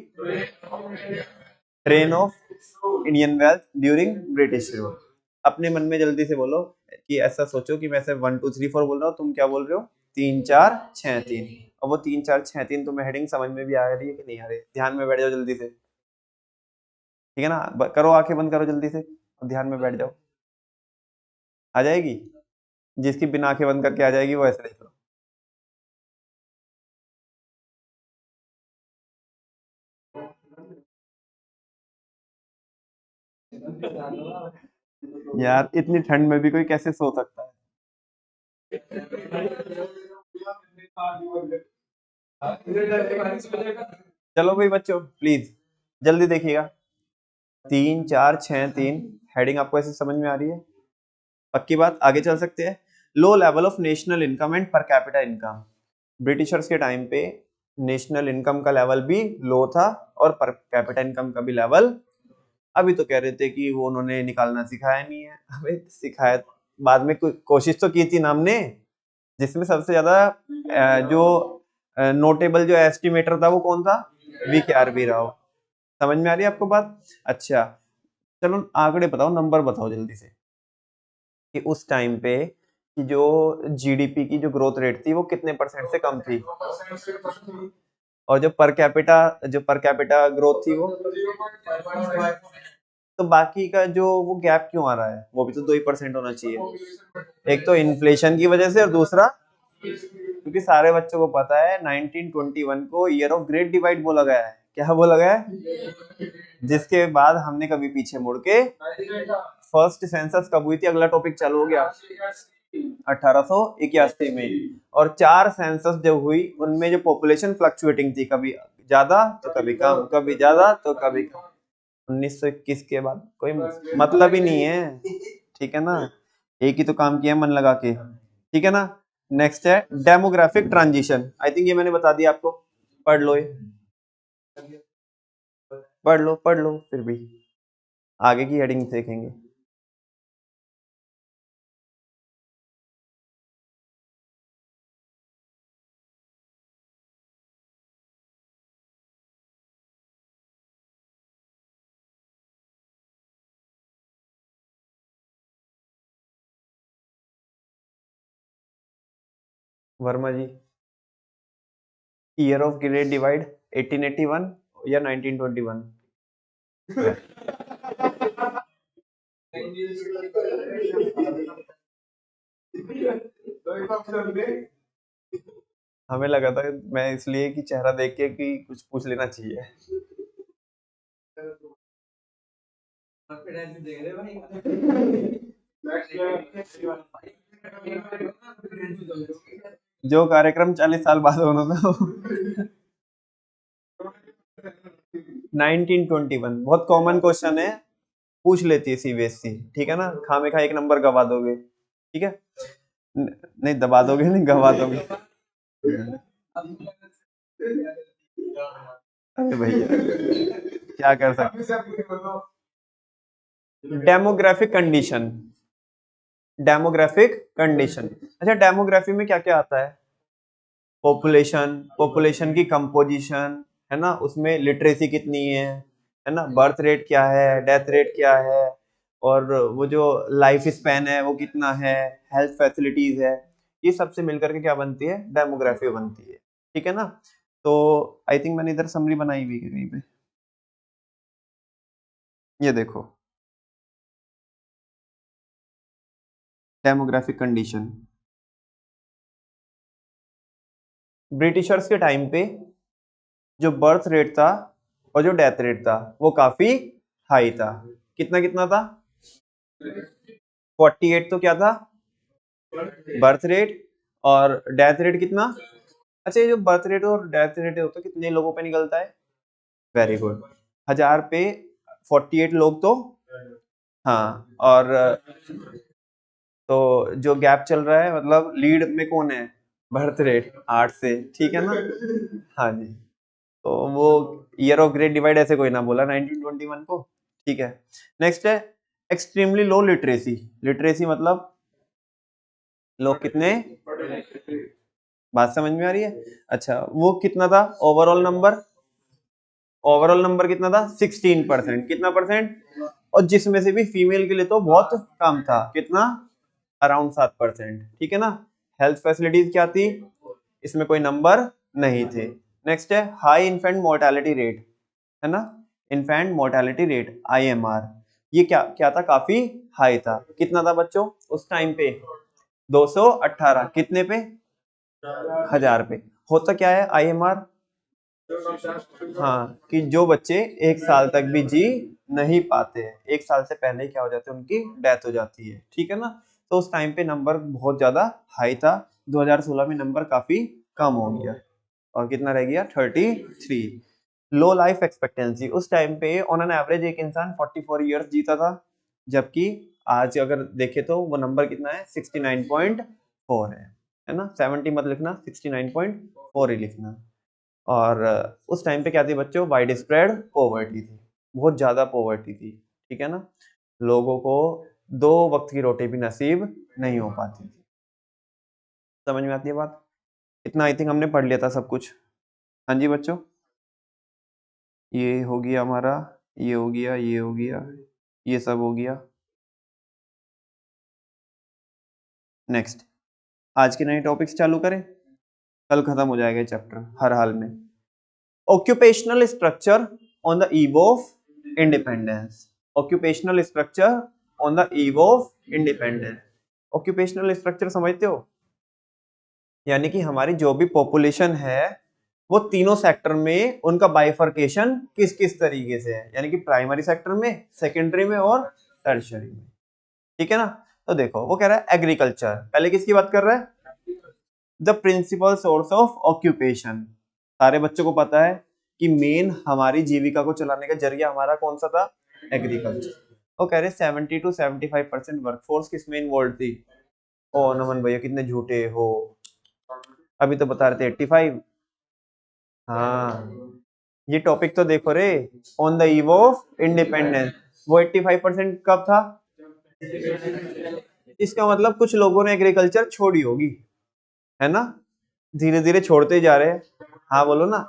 train of Indian wealth during British rule. अपने मन में जल्दी से बोलो कि ऐसा सोचो कि मैं सिर्फ 1 2 3 4 बोल रहा हूँ, तुम क्या बोल रहे हो? 3 4 6 3। और वो 3 4 6 3 तुम्हें हेडिंग समझ में भी आ रही है कि नहीं आ रही? ध्यान में बैठ जाओ जल्दी से, ठीक है ना? करो, आंखें बंद करो जल्दी से और ध्यान में बैठ जाओ। आ जाएगी? जिसकी बिना आंखें बंद करके आ जाएगी वो ऐसे देख लो। यार इतनी ठंड में भी कोई कैसे सो सकता है? चलो भाई बच्चों प्लीज जल्दी देखिएगा। 3 4 6 3 हेडिंग आपको ऐसे समझ में आ रही है? पक्की बात, आगे चल सकते हैं। लो level of national income and per capita income. Britishers के टाइम पे नेशनल इनकम का लेवल भी लो था और पर कैपिटा इनकम का भी लेवल। अभी तो कह रहे थे कि वो उन्होंने निकालना सिखाया नहीं है। अबे सिखाया बाद में, कोशिश तो की थी ना हमने। जिसमें सबसे ज्यादा जो नोटेबल जो एस्टिमेटर था वो कौन था? VKRB राव। समझ में आ रही है आपको बात? अच्छा चलो आंकड़े बताओ, नंबर बताओ जल्दी से कि उस टाइम पे कि जो GDP की जो ग्रोथ रेट थी वो कितने % से कम थी, और जो पर कैपिटा ग्रोथ थी वो, तो बाकी का जो वो गैप क्यों आ रहा है? वो भी तो 2% होना चाहिए। एक तो इन्फ्लेशन की वजह से और दूसरा क्योंकि सारे बच्चों को पता है 1921 को ईयर ऑफ ग्रेट डिवाइड बोला गया है। क्या बोला गया है? जिसके बाद हमने कभी पीछे मुड़ के, फर्स्ट सेंसस कब हुई थी? अगला टॉपिक चालू हो गया 1881 में। और 4 सेंसस जब हुई उनमें जो पॉपुलेशन फ्लक्चुएटिंग थी, कभी ज्यादा तो कभी कम, कभी ज्यादा तो कभी कम। 1921 के बाद कोई मतलब ही नहीं है, ठीक है ना? एक ही तो काम किया मन लगा के, ठीक है ना? नेक्स्ट है डेमोग्राफिक ट्रांजिशन। आई थिंक ये मैंने बता दिया आपको, पढ़ लो, ये पढ़ लो फिर भी आगे की हेडिंग देखेंगे। वर्मा जी, ईयर ऑफ ग्रेट डिवाइड 1881 या 1921? हमें लगा था मैं इसलिए कि चेहरा देख के कि कुछ पूछ लेना चाहिए। जो कार्यक्रम 40 साल बाद होना था 1921 बहुत कॉमन क्वेश्चन है, पूछ लेती है CBSE, ठीक है ना? खामे खा एक नंबर गवा दोगे, ठीक है? नहीं दबा दोगे, नहीं गवा दोगे। अरे भैया क्या कर सकते? Demographic condition, demographic condition. अच्छा डेमोग्राफी में क्या क्या आता है? पॉपुलेशन, पॉपुलेशन की कंपोजिशन, है ना? उसमें लिटरेसी कितनी है ना? बर्थ रेट क्या है, डेथ रेट क्या है, और वो जो लाइफ स्पैन है वो कितना है, हेल्थ फैसिलिटीज है, ये सबसे मिलकर के क्या बनती है? डेमोग्राफी बनती है, ठीक है ना? तो आई थिंक मैंने इधर समरी बनाई हुई है कहीं पे, ये देखो डेमोग्राफिक कंडीशन। ब्रिटिशर्स के टाइम पे जो बर्थ रेट था और जो डेथ रेट था वो काफी हाई था। कितना कितना था? 48 तो क्या था? Birth rate. और डेथ रेट कितना? अच्छा ये जो बर्थ रेट और डेथ रेट होता है कितने लोगों पे निकलता है? वेरी गुड, 1000 पे 48 लोग तो, हाँ। और तो जो गैप चल रहा है मतलब लीड में कौन है? बर्थ रेट 8 से, ठीक है ना? हाँ जी। तो वो ईयर ऑफ ग्रेट डिवाइड ऐसे कोई ना बोला 1921 को, ठीक है? नेक्स्ट है एक्सट्रीमली लो लिटरेसी। लिटरेसी मतलब लोग कितने, बात समझ में आ रही है? अच्छा वो कितना था ओवरऑल नंबर? ओवरऑल नंबर कितना था? 16%। कितना परसेंट? और जिसमें से भी फीमेल के लिए तो बहुत कम था, कितना? अराउंड 7%, ठीक है ना? हेल्थ फैसिलिटीज क्या थी? इसमें कोई नंबर नहीं थे। नेक्स्ट है हाई इन्फेंट मोर्टेलिटी रेट, है ना, इन्फेंट मोर्टेलिटी रेट IMR, ये क्या क्या था, काफी हाई था। कितना था बच्चों उस टाइम पे, 218, कितने पे, 1000 पे। होता क्या है IMR, हाँ, कि जो बच्चे 1 साल तक भी जी नहीं पाते हैं, 1 साल से पहले ही क्या हो जाते हैं, उनकी डेथ हो जाती है, ठीक है ना। तो उस टाइम पे नंबर बहुत ज्यादा हाई था। 2016 में नंबर काफी कम हो गया और कितना रह गया, 33। लो लाइफ एक्सपेक्टेंसी, उस टाइम पे ऑन एन एवरेज एक इंसान 44 ईयर्स जीता था, जबकि आज अगर देखे तो वो नंबर कितना है, 69.4 है ना, 70 मत लिखना, 69.4 ही लिखना। और उस टाइम पे क्या थी बच्चों, वाइड स्प्रेड पॉवर्टी थी, बहुत ज्यादा पॉवर्टी थी, ठीक है ना, लोगों को 2 वक्त की रोटी भी नसीब नहीं हो पाती थी। समझ में आती है बात, इतना आई थिंक हमने पढ़ लिया था सब कुछ। हाँ जी बच्चों, ये हो गया हमारा, ये हो गया, ये हो गया, ये सब हो गया। नेक्स्ट, आज के नए टॉपिक्स चालू करें, कल खत्म हो जाएगा चैप्टर हर हाल में। Occupational structure on the eve of independence, occupational structure on the eve of independence. Occupational structure समझते हो, यानी कि हमारी जो भी पॉपुलेशन है वो तीनों सेक्टर में उनका बाइफर्केशन किस किस तरीके से है, यानी कि प्राइमरी सेक्टर में, सेकेंडरी में और टर्शियरी में, ठीक है ना। तो देखो वो कह रहा है एग्रीकल्चर, पहले किसकी बात कर रहा है, the principal source of occupation. सारे बच्चों को पता है कि मेन हमारी जीविका को चलाने का जरिया हमारा कौन सा था, एग्रीकल्चर। वो कह रहे 70 to 75% वर्कफोर्स किस में इन्वॉल्व थी। ओ नमन भैया कितने झूठे हो, अभी तो बता रहे थे 85। हाँ, ये टॉपिक तो देखो रे, on the eve of independence, वो 85% कब था, इसका मतलब कुछ लोगों ने एग्रीकल्चर छोड़ी होगी, है ना, धीरे धीरे छोड़ते जा रहे हैं। हाँ बोलो ना,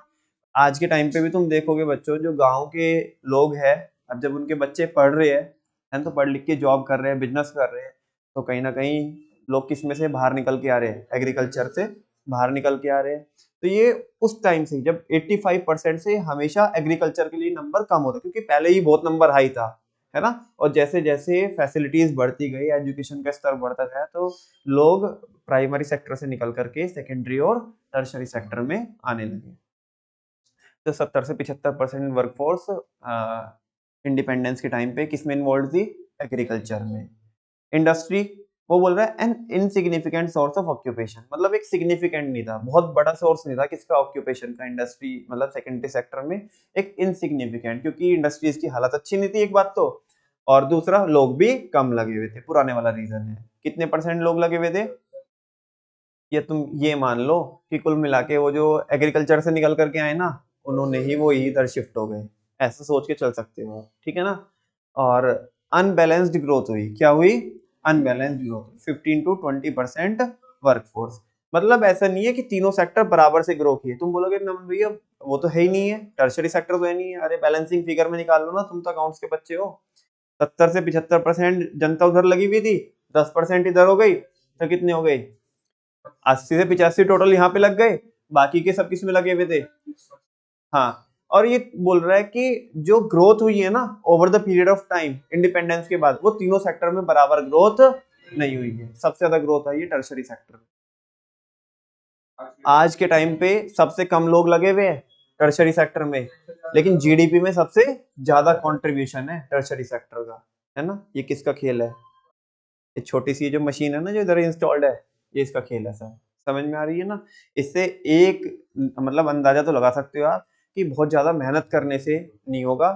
आज के टाइम पे भी तुम देखोगे बच्चों, जो गांव के लोग हैं, अब जब उनके बच्चे पढ़ रहे हैं, है तो पढ़ लिख के जॉब कर रहे हैं, बिजनेस कर रहे हैं, तो कहीं ना कहीं लोग किस में से बाहर निकल के आ रहे हैं, एग्रीकल्चर से बाहर निकल के आ रहे हैं। तो ये उस टाइम से जब 85% से हमेशा एग्रीकल्चर के लिए नंबर कम होता, क्योंकि पहले ही बहुत नंबर हाई था, है ना, और जैसे जैसे फैसिलिटीज बढ़ती गई, एजुकेशन का स्तर बढ़ता गया, तो लोग प्राइमरी सेक्टर से निकल करके सेकेंडरी और टर्शरी सेक्टर में आने लगे। तो 70 से 75% वर्कफोर्स इंडिपेंडेंस के टाइम पे किसमें इन्वॉल्व थी, एग्रीकल्चर में। इंडस्ट्री, वो बोल रहा है N insignificant source of occupation, मतलब एक सिग्निफिकेंट नहीं था, बहुत बड़ा सोर्स नहीं था किसका, ऑक्यूपेशन का, इंडस्ट्री मतलब सेकेंडरी सेक्टर में एक इनसिग्निफिकेंट, क्योंकि इंडस्ट्रीज की हालत अच्छी नहीं थी एक बात तो, और दूसरा लोग भी कम लगे हुए थे, पुराने वाला रीजन है। कितने परसेंट लोग लगे हुए थे, ये तुम ये मान लो कि कुल मिला के वो जो एग्रीकल्चर से निकल करके आए ना, उन्होंने ही वो इधर शिफ्ट हो गए, ऐसा सोच के चल सकते हो, ठीक है ना। और अनबैलेंस्ड ग्रोथ हुई, क्या हुई, अनबैलेंस्ड ग्रोथ, 15 to 20% वर्कफोर्स। मतलब ऐसा नहीं है कि तीनों सेक्टर बराबर से ग्रो किए, तुम बोलोगे नमन भैया वो तो है ही नहीं है, टर्शरी सेक्टर तो है नहीं है, अरे बैलेंसिंग फिगर में निकाल लो ना, तुम तो अकाउंट्स के बच्चे हो। 70 से 75% जनता उधर लगी हुई थी, 10% इधर हो गई, तो कितने हो गई, 80 से 85 टोटल यहाँ पे लग गए, बाकी के सब किस में लगे हुए थे। हाँ, और ये बोल रहा है कि जो ग्रोथ हुई है ना over the period of time independence के बाद, वो तीनों सेक्टर में बराबर ग्रोथ नहीं हुई है, सबसे ज्यादा ग्रोथ आई है टर्शरी सेक्टर में। आज के टाइम पे सबसे कम लोग लगे हुए हैं टर्शरी सेक्टर में, लेकिन जीडीपी में सबसे ज्यादा कंट्रीब्यूशन है टर्शरी सेक्टर का, है ना। ये किसका खेल है, ये छोटी सी जो मशीन है ना जो इधर इंस्टॉल्ड है, ये इसका खेल है सर, समझ में आ रही है ना। इससे एक मतलब अंदाजा तो लगा सकते हो आप कि बहुत ज्यादा मेहनत करने से नहीं होगा,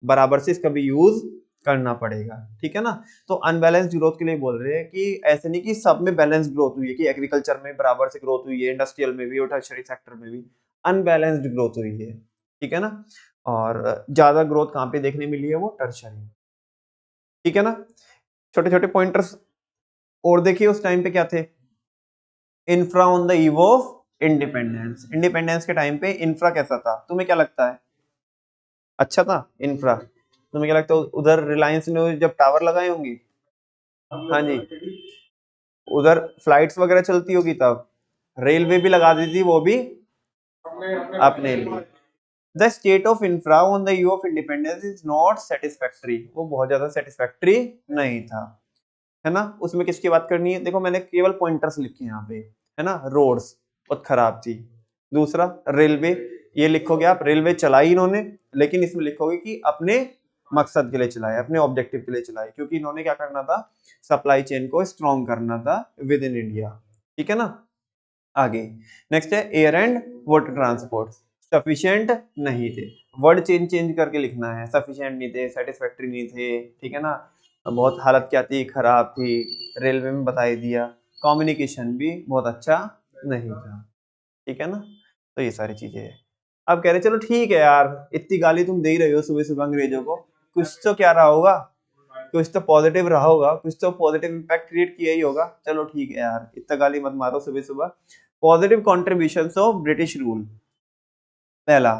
बराबर से इसका भी यूज करना पड़ेगा, ठीक है ना। तो अनबैलेंस्ड ग्रोथ के लिए बोल रहे हैं कि ऐसे नहीं कि सब में बैलेंस ग्रोथ हुई है, कि एग्रीकल्चर में बराबर से ग्रोथ हुई है, इंडस्ट्रियल में भी और टर्शरी सेक्टर में भी अनबैलेंस्ड ग्रोथ हुई है, ठीक है ना। और ज्यादा ग्रोथ कहाँ पे देखने मिली है, वो टर्शरी, ठीक है ना। छोटे छोटे पॉइंटर्स और देखिए उस टाइम पे क्या थे, infra on the eve of independence, independence के टाइम पे इंफ्रा कैसा था, तुम्हें क्या लगता है, अच्छा था इंफ्रा, तुम्हें क्या लगता है उधर रिलायंस ने जब टावर लगाए होंगे, हाँ जी, उधर फ्लाइट्स वगैरह चलती होगी तब, रेलवे भी लगा दी थी, वो भी अपने लिए। The state of infra on the eve of independence is not satisfactory, वो बहुत ज्यादा सेटिस्फैक्टरी नहीं था, है ना। उसमें किसकी बात करनी है, देखो मैंने केवल पॉइंटर्स लिखे यहाँ पे, है ना। रोड्स बहुत खराब थी। दूसरा रेलवे, ये लिखोगे आप, रेलवे चलाई इन्होंने, लेकिन इसमें लिखोगे कि अपने मकसद के लिए चलाए, अपने ऑब्जेक्टिव के लिए चलाए, क्योंकि इन्होंने क्या करना था, सप्लाई चेन को स्ट्रॉन्ग करना था विद इन इंडिया, ठीक है ना। आगे नेक्स्ट है air and water transport sufficient नहीं थे, वर्ड चेंज चेंज करके लिखना है, सफिशिएंट नहीं थे, सेटिस्फैक्टरी नहीं थे, ठीक है ना। बहुत हालत क्या थी, खराब थी, रेलवे में बता ही दिया। कम्युनिकेशन भी बहुत अच्छा नहीं था, ठीक है ना। तो ये सारी चीजें है। अब कह रहे चलो ठीक है यार, इतनी गाली तुम दे ही रहे हो सुबह सुबह अंग्रेजों को, कुछ तो क्या रहा होगा, कुछ तो पॉजिटिव रहा होगा, कुछ तो पॉजिटिव इम्पैक्ट क्रिएट किया ही होगा। चलो ठीक है यार, इतना गाली मत मारो सुबह सुबह। Positive contributions of British rule. पहला,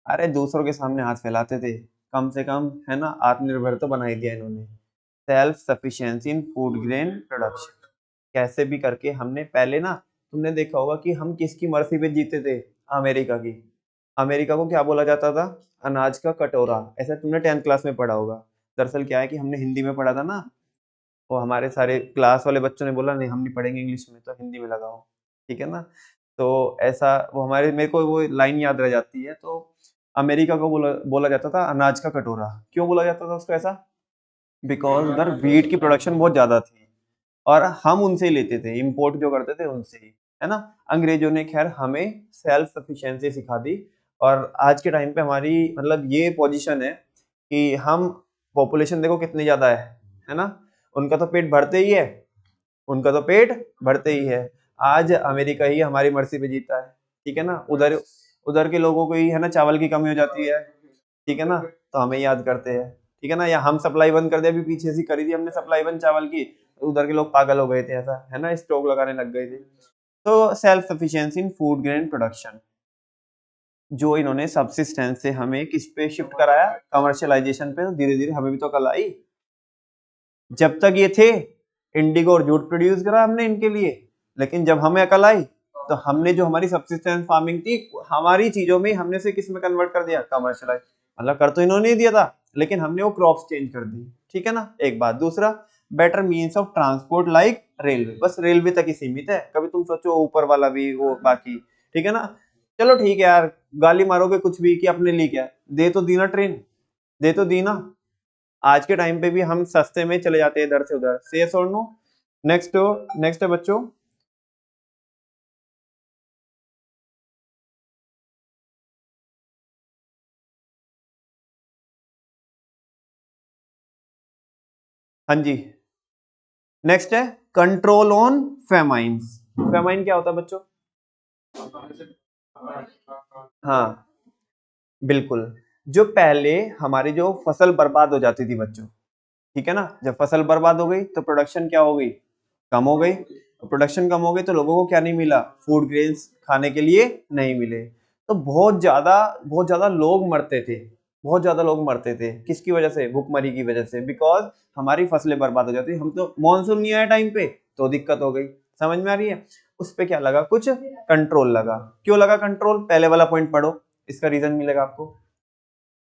अरे दूसरों के सामने हाथ फैलाते थे, कम से कम, है ना, आत्मनिर्भर तो बना ही दिया इन्होंने। सेल्फ सफिशिएंसी इन फूड ग्रेन प्रोडक्शन, कैसे भी करके हमने पहले ना, तुमने देखा होगा कि हम किसकी मर्जी पे जीते थे, अमेरिका की। अमेरिका को क्या बोला जाता था, अनाज का कटोरा, ऐसा तुमने 10th क्लास में पढ़ा होगा। दरअसल क्या है कि हमने हिंदी में पढ़ा था ना, वो हमारे सारे क्लास वाले बच्चों ने बोला नहीं हम नहीं पढ़ेंगे इंग्लिश में, तो हिंदी में लगाओ, ठीक है ना। तो ऐसा वो हमारे, मेरे को वो लाइन याद रह जाती है। तो अमेरिका को बोला बोला जाता था अनाज का कटोरा, क्यों बोला जाता था उसको ऐसा, बिकॉज उधर वीट की प्रोडक्शन बहुत ज्यादा थी, और हम उनसे ही लेते थे, इंपोर्ट जो करते थे उनसे ही, है ना। अंग्रेजों ने खैर हमें सेल्फ सफिशिएंसी सिखा दी, और आज के टाइम पे हमारी मतलब ये पोजीशन है कि हम, पॉपुलेशन देखो कितनी ज्यादा है ना। उनका तो पेट भरते ही है, उनका तो पेट भरते ही है। आज अमेरिका ही हमारी मर्जी पे जीता है, ठीक है ना। उधर उधर के लोगों को ही, है ना, चावल की कमी हो जाती है, ठीक है ना, तो हमें याद करते हैं, ठीक है ना। या हम सप्लाई बंद कर दे, अभी पीछे से करी थी हमने सप्लाई बंद चावल की, उधर के लोग पागल हो गए थे, ऐसा है ना, स्टॉक लगाने लग गए थे। तो सेल्फ सफिशिएंसी इन फूड ग्रेन प्रोडक्शन, जो इन्होंने सब्सिस्टेंस से हमें किस पे शिफ्ट कराया, कमर्शियलाइजेशन पे, तो धीरे धीरे हमें भी तो कल आई। जब तक ये थे, इंडिगो और जूट प्रोड्यूस करा हमने इनके लिए, लेकिन जब हमें अकल आई, तो हमने जो हमारी सब्सिस्टेंस फार्मिंग थी, हमारी चीजों में हमने से किस में कन्वर्ट कर दिया, कमर्शियलाइज। मतलब कर तो इन्होंने ही दिया था, लेकिन हमने वो क्रॉप्स चेंज कर दी, ठीक है ना। एक बात, दूसरा, better means of transport like railway, बस रेलवे तक ही सीमित है, कभी तुम सोचो ऊपर वाला भी वो बाकी, ठीक है ना। चलो ठीक है यार, गाली मारोगे कुछ भी कि अपने लिए क्या, दे तो दी ना ट्रेन, दे तो दी ना। आज के टाइम पे भी हम सस्ते में चले जाते हैं इधर से उधर, से यस और नो। नेक्स्ट, नेक्स्ट है बच्चों, हाँ जी, नेक्स्ट है कंट्रोल ऑन फेमाइंस। फेमाइन क्या होता है बच्चों, हाँ बिल्कुल, जो पहले हमारी जो फसल बर्बाद हो जाती थी बच्चों, ठीक है ना, जब फसल बर्बाद हो गई तो प्रोडक्शन क्या हो गई, कम हो गई। प्रोडक्शन कम हो गई तो लोगों को क्या नहीं मिला, फूड ग्रेन्स खाने के लिए नहीं मिले। तो बहुत ज्यादा लोग मरते थे, बहुत ज्यादा लोग मरते थे, किसकी वजह से, भुखमरी की वजह से, बिकॉज हमारी फसलें बर्बाद हो जाती, हम तो मॉनसून नहीं आया टाइम पे, तो दिक्कत हो गई। समझ में आ रही है। उस पे क्या लगा, कुछ कंट्रोल लगा। क्यों लगा कंट्रोल, पहले वाला पॉइंट पढ़ो, इसका रीजन मिलेगा आपको।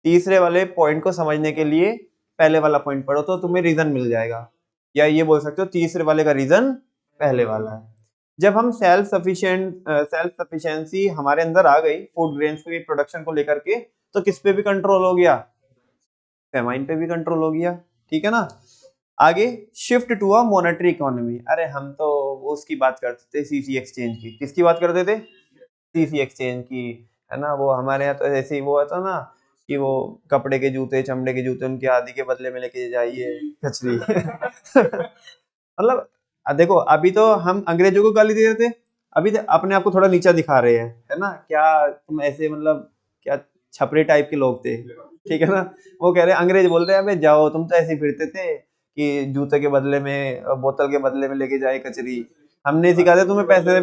तीसरे वाले पॉइंट को समझने के लिए पहले वाला पॉइंट पढ़ो तो तुम्हें रीजन मिल जाएगा, या ये बोल सकते हो तीसरे वाले का रीजन पहले वाला है। जब हम सेल्फ सफिशिएंसी हमारे अंदर आ गई फूड ग्रेन्स के प्रोडक्शन को लेकर के, तो किस पे भी कंट्रोल हो गया, फेमाइन पे भी कंट्रोल हो गया, ठीक है ना। आगे, shift to a monetary economy, अरे हम तो उसकी बात करते थे, सीसी एक्सचेंज की, किसकी बात करते थे, सीसी एक्सचेंज की, है ना। वो हमारे यहाँ तो ऐसे ही वो होता ना, कि वो कपड़े के जूते, चमड़े के जूते उनके आदि के बदले में लेके जाइए कचरी मतलब देखो, अभी तो हम अंग्रेजों को गाली दे रहे थे, अभी तो अपने आप को थोड़ा नीचा दिखा रहे हैं, है ना। क्या तुम ऐसे मतलब क्या छपरे टाइप के लोग थे, ठीक है ना। वो कह रहे हैं, अंग्रेज बोल रहे हैं, अबे जाओ, तुम तो ऐसे ही फिरते थे कि जूते के बदले में, बोतल के बदले में लेके जाए कचरी, हमने सिखा दिया तुम्हें पैसे से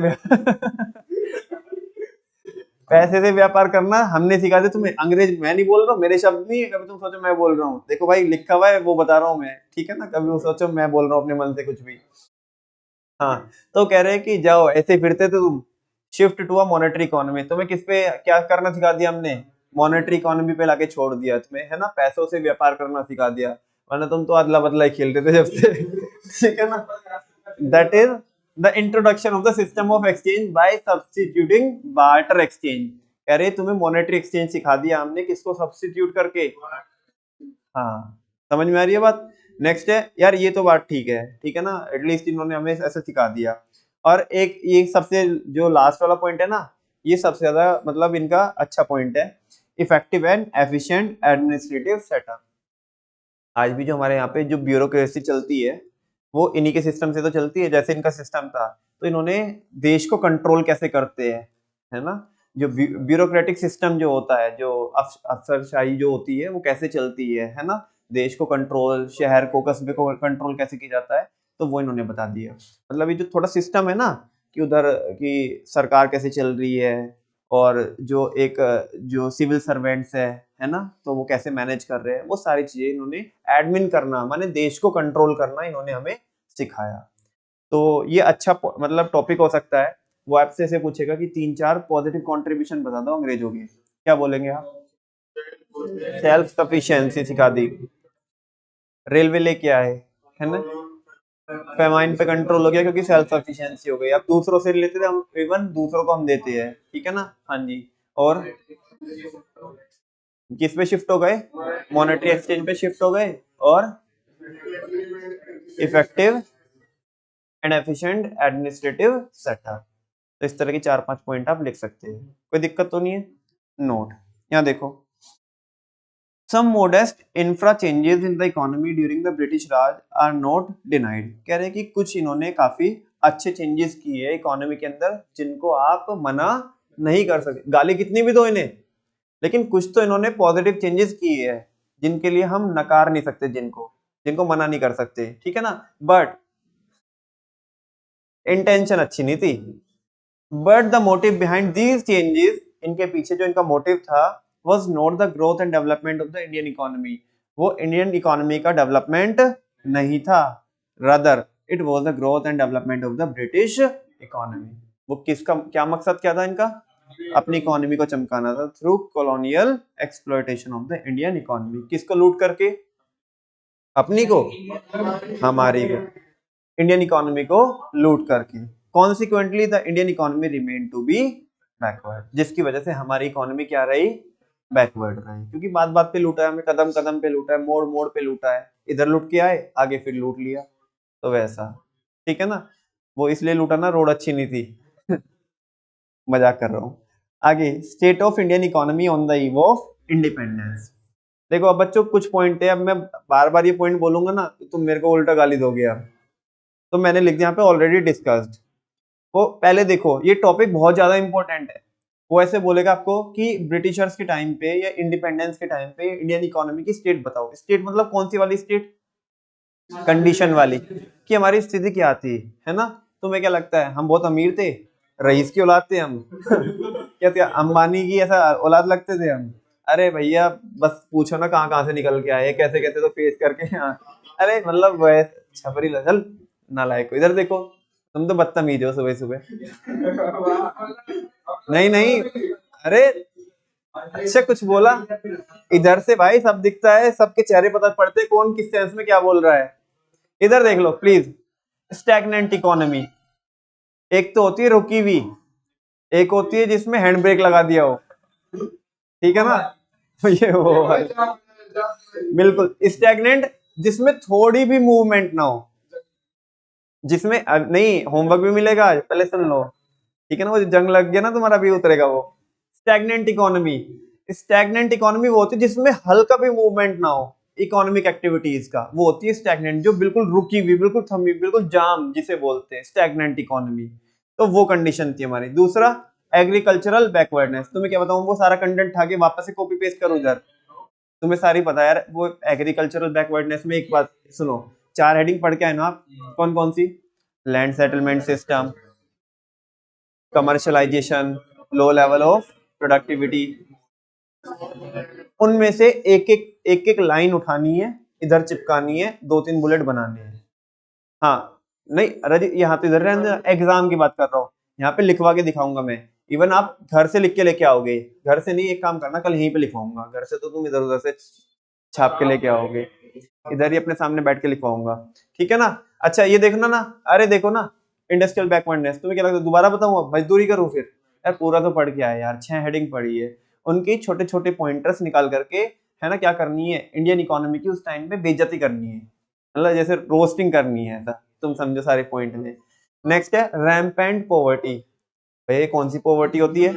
पैसे से व्यापार करना हमने सिखा दिया तुम्हें। अंग्रेज मैं नहीं बोल रहा हूँ, मेरे शब्द नहीं है, कभी तुम सोचो मैं बोल रहा हूँ, देखो भाई लिखा हुआ है वो बता रहा हूँ मैं, ठीक है ना। कभी वो सोचो मैं बोल रहा हूँ अपने मन से कुछ भी। हाँ, तो कह रहे हैं कि जाओ ऐसे फिरते तो तुम shift to a monetary economy. तुम्हें किस पे क्या करना सिखा दिया हमने? मॉनेटरी इकोनॉमी पे लाके छोड़ दिया तुम्हें, है ना, पैसों से व्यापार करना सिखा दिया, वरना तुम तो अदला बदला ही खेलते थे जब से ठीक है ना। That is the introduction of the system of exchange bye substituting barter exchange. कह रहे तुम्हें मॉनेटरी एक्सचेंज सिखा दिया हमने, किसको सब्स्टिट्यूट करके। हाँ, समझ में आ रही है बात। नेक्स्ट है यार, ये तो बात ठीक है ना, एटलीस्ट इन्होंने हमें ऐसे सिखा दिया। और एक ये सबसे जो लास्ट वाला पॉइंट है ना, ये सबसे ज्यादा मतलब इनका अच्छा पॉइंट है, effective and efficient administrative setup. आज भी जो हमारे यहाँ पे जो ब्यूरोक्रेसी चलती है, वो इन्हीं के सिस्टम से तो चलती है, जैसे इनका सिस्टम था। तो इन्होंने देश को कंट्रोल कैसे करते हैं, है ना, जो ब्यूरोक्रेटिक सिस्टम जो होता है, जो अफसरशाही जो होती है वो कैसे चलती है ना, देश को कंट्रोल, शहर को, कस्बे को कंट्रोल कैसे किया जाता है, तो वो इन्होंने बता दिया। मतलब ये जो थोड़ा सिस्टम है ना, कि उधर की सरकार कैसे चल रही है, और जो एक जो सिविल सर्वेंट्स है ना, तो वो कैसे मैनेज कर रहे हैं, वो सारी चीजें इन्होंने एडमिन करना, माने देश को कंट्रोल करना इन्होंने हमें सिखाया। तो ये अच्छा मतलब टॉपिक हो सकता है। वो आपसे ऐसे पूछेगा कि 3-4 पॉजिटिव कंट्रीब्यूशन बता दो अंग्रेजों के, क्या बोलेंगे आप? सेल्फ सफिशिएंसी सिखा दी, रेलवे लेके आए, है ना, फेमाइन पे कंट्रोल हो गया क्योंकि सेल्फ सफिशिएंसी हो गई। अब दूसरों से लेते थे हम, इवन दूसरों को हम देते हैं, ठीक है ना। हाँ जी। और किस पे शिफ्ट हो गए? मॉनेटरी एक्सचेंज पे शिफ्ट हो गए, और effective and efficient administrative setup. तो इस तरह की 4-5 पॉइंट आप लिख सकते हैं, कोई दिक्कत तो नहीं है। नोट, यहाँ देखो, some modest infra changes in the economy during the British Raj are not denied. कह रहे हैं कि कुछ इन्होंने काफी अच्छे चेंजेस किए इकोनॉमी के अंदर, जिनको आप मना नहीं कर सकते, गाली कितनी भी दो इन्हें, लेकिन कुछ तो इन्होंने पॉजिटिव चेंजेस किए हैं, जिनके लिए हम नकार नहीं सकते, जिनको जिनको मना नहीं कर सकते, ठीक है ना। बट इंटेंशन अच्छी नहीं थी। But the motive behind these changes, इनके पीछे जो इनका मोटिव था, was not the growth and development of the Indian economy. वो इंडियन इकोनॉमी का डेवलपमेंट नहीं था, rather it was the growth and development of the British economy. वो किसका क्या मकसद क्या था इनका? अपनी इकोनॉमी को चमकाना था through colonial exploitation of the Indian economy. किसको लूट करके? अपनी को, हमारी को, इंडियन इकोनॉमी को लूट करके। Consequently the Indian economy remain to be backward, जिसकी वजह से हमारी इकोनॉमी क्या रही? बैकवर्ड रही, क्योंकि बात बात पे लूटा है हमें, कदम कदम पे लूटा है, मोड़ मोड़ पे लूटा है, इधर लूट के आए, आगे फिर लूट लिया, तो वैसा, ठीक है ना। वो इसलिए लूटा ना, रोड अच्छी नहीं थी मजाक कर रहा हूँ। आगे, state of Indian economy on the eve of independence. देखो अब बच्चों, कुछ पॉइंट है, अब मैं बार बार ये पॉइंट बोलूंगा ना तो तुम मेरे को उल्टा गाली दोगे यार, तो मैंने लिख दिया यहाँ पे ऑलरेडी डिस्कस्ड। वो पहले देखो, ये टॉपिक बहुत ज्यादा इंपॉर्टेंट है। वो ऐसे बोलेगा आपको कि ब्रिटिशर्स के टाइम पे या इंडिपेंडेंस के टाइम पे इंडियन इकोनॉमी की स्टेट बताओ। स्टेट मतलब कौन सी वाली स्टेट? कंडीशन वाली, कि हमारी स्थिति क्या थी, है ना। तुम्हें क्या लगता है हम बहुत अमीर थे, रईस की औलाद थे हम क्या थे, अंबानी की ऐसा औलाद लगते थे हम? अरे भैया, बस पूछो ना कहाँ कहाँ से निकल के आए, कैसे कैसे तो फेस करके यहाँ। अरे मतलब वह छपरी चल, नालायक को, इधर देखो, तुम तो बदतमीज हो सुबह सुबह। नहीं नहीं, अरे अच्छा कुछ बोला, इधर से भाई सब दिखता है, सबके चेहरे पता पड़ते हैं कौन किस सेंस में क्या बोल रहा है। इधर देख लो प्लीज, स्टैग्नेंट इकोनॉमी, एक तो होती है रुकी हुई, एक होती है जिसमें हैंड ब्रेक लगा दिया हो, ठीक है ना। तो ये वो बिल्कुल स्टैग्नेंट, जिसमें थोड़ी भी मूवमेंट ना हो, जिसमें नहीं, होमवर्क भी मिलेगा आज, पहले सुन लो, ठीक है ना। वो जंग लग गया ना तुम्हारा, भी उतरेगा वो। स्टैग्नेंट इकोनॉमी, स्टैग्नेंट इकोनॉमी वो होती है जिसमें हल्का भी मूवमेंट ना हो इकोनॉमिक एक्टिविटीज का, वो होती है स्टैग्नेंट, जो बिल्कुल रुकी हुई, बिल्कुल थमी, बिल्कुल जाम जिसे बोलते हैं स्टैग्नेंट इकोनॉमी। तो वो कंडीशन थी हमारी। दूसरा, एग्रीकल्चरल बैकवर्डनेस। तुम्हें क्या बताऊं, वो सारा कंटेंट उठा के वापस से कॉपी पेस्ट करो उधर, तुम्हें सारी पता है यार। वो एग्रीकल्चरल बैकवर्डनेस में एक बात सुनो, 4 हेडिंग पढ़ के आए ना आप, कौन कौन सी? Land settlement system, commercialisation, low level of productivity. उनमें से एक एक लाइन उठानी है, इधर चिपकानी है, 2-3 बुलेट बनाने हैं। हाँ, नहीं रजी, यहाँ तो इधर रहने, एग्जाम की बात कर रहा हूँ, यहाँ पे लिखवा के दिखाऊंगा मैं। इवन आप घर से लिख के लेके आओगे, घर से नहीं, एक काम करना कल यहीं पे लिखवाऊंगा, घर से तो तुम इधर उधर से छाप के लेके आओगे, इधर ही अपने सामने बैठ के लिखवाऊंगा, ठीक है ना। अच्छा ये देखना ना, अरे देखो ना, इंडस्ट्रियल बैकवर्डनेस, तुम्हें क्या लगता है दोबारा बताऊं, अब मजदूरी करूं फिर, यार पूरा तो पढ़ के आया यार, 6 हेडिंग पढ़ी है, उनकी छोटे छोटे पॉइंटर्स निकाल करके, है ना, क्या करनी है, इंडियन इकोनॉमी की उस टाइम पे बेइज्जती करनी है, मतलब जैसे रोस्टिंग करनी है, ऐसा तुम समझो सारे पॉइंट में। नेक्स्ट है रैम्पेंट पॉवर्टी, भाई कौन सी पॉवर्टी होती है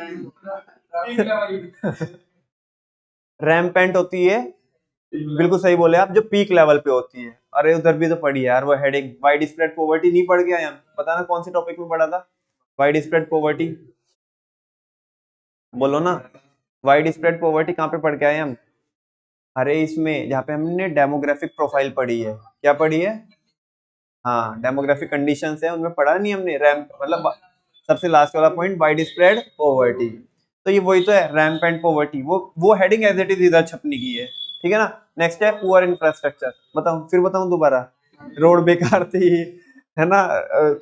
रैम्पेंट होती है, बिल्कुल सही बोले आप, जो पीक लेवल पे होती है। अरे उधर भी तो पढ़ी है यार वो हेडिंग, वाइड स्प्रेड पॉवर्टी नहीं पढ़ गया यार, पता ना कौन से टॉपिक में पढ़ा था, वाइड स्प्रेड पॉवर्टी, बोलो ना, वाइड स्प्रेड पॉवर्टी कहाँ पे पढ़ के आए हम, अरे इसमें जहाँ पे हमने डेमोग्राफिक प्रोफाइल पढ़ी है, क्या पढ़ी है, हाँ डेमोग्राफिक कंडीशंस है, उनमें पढ़ा नहीं हमने, रैम मतलब सबसे लास्ट वाला पॉइंट, वाइड स्प्रेड पॉवर्टी, तो ये वही तो है रैम्प एंड पॉवर्टी, वो हेडिंग एज इट इज इधर छपने की है, ठीक है ना। नेक्स्ट है पुअर इंफ्रास्ट्रक्चर, बताऊं फिर बताऊं दोबारा, रोड बेकार थी, है ना,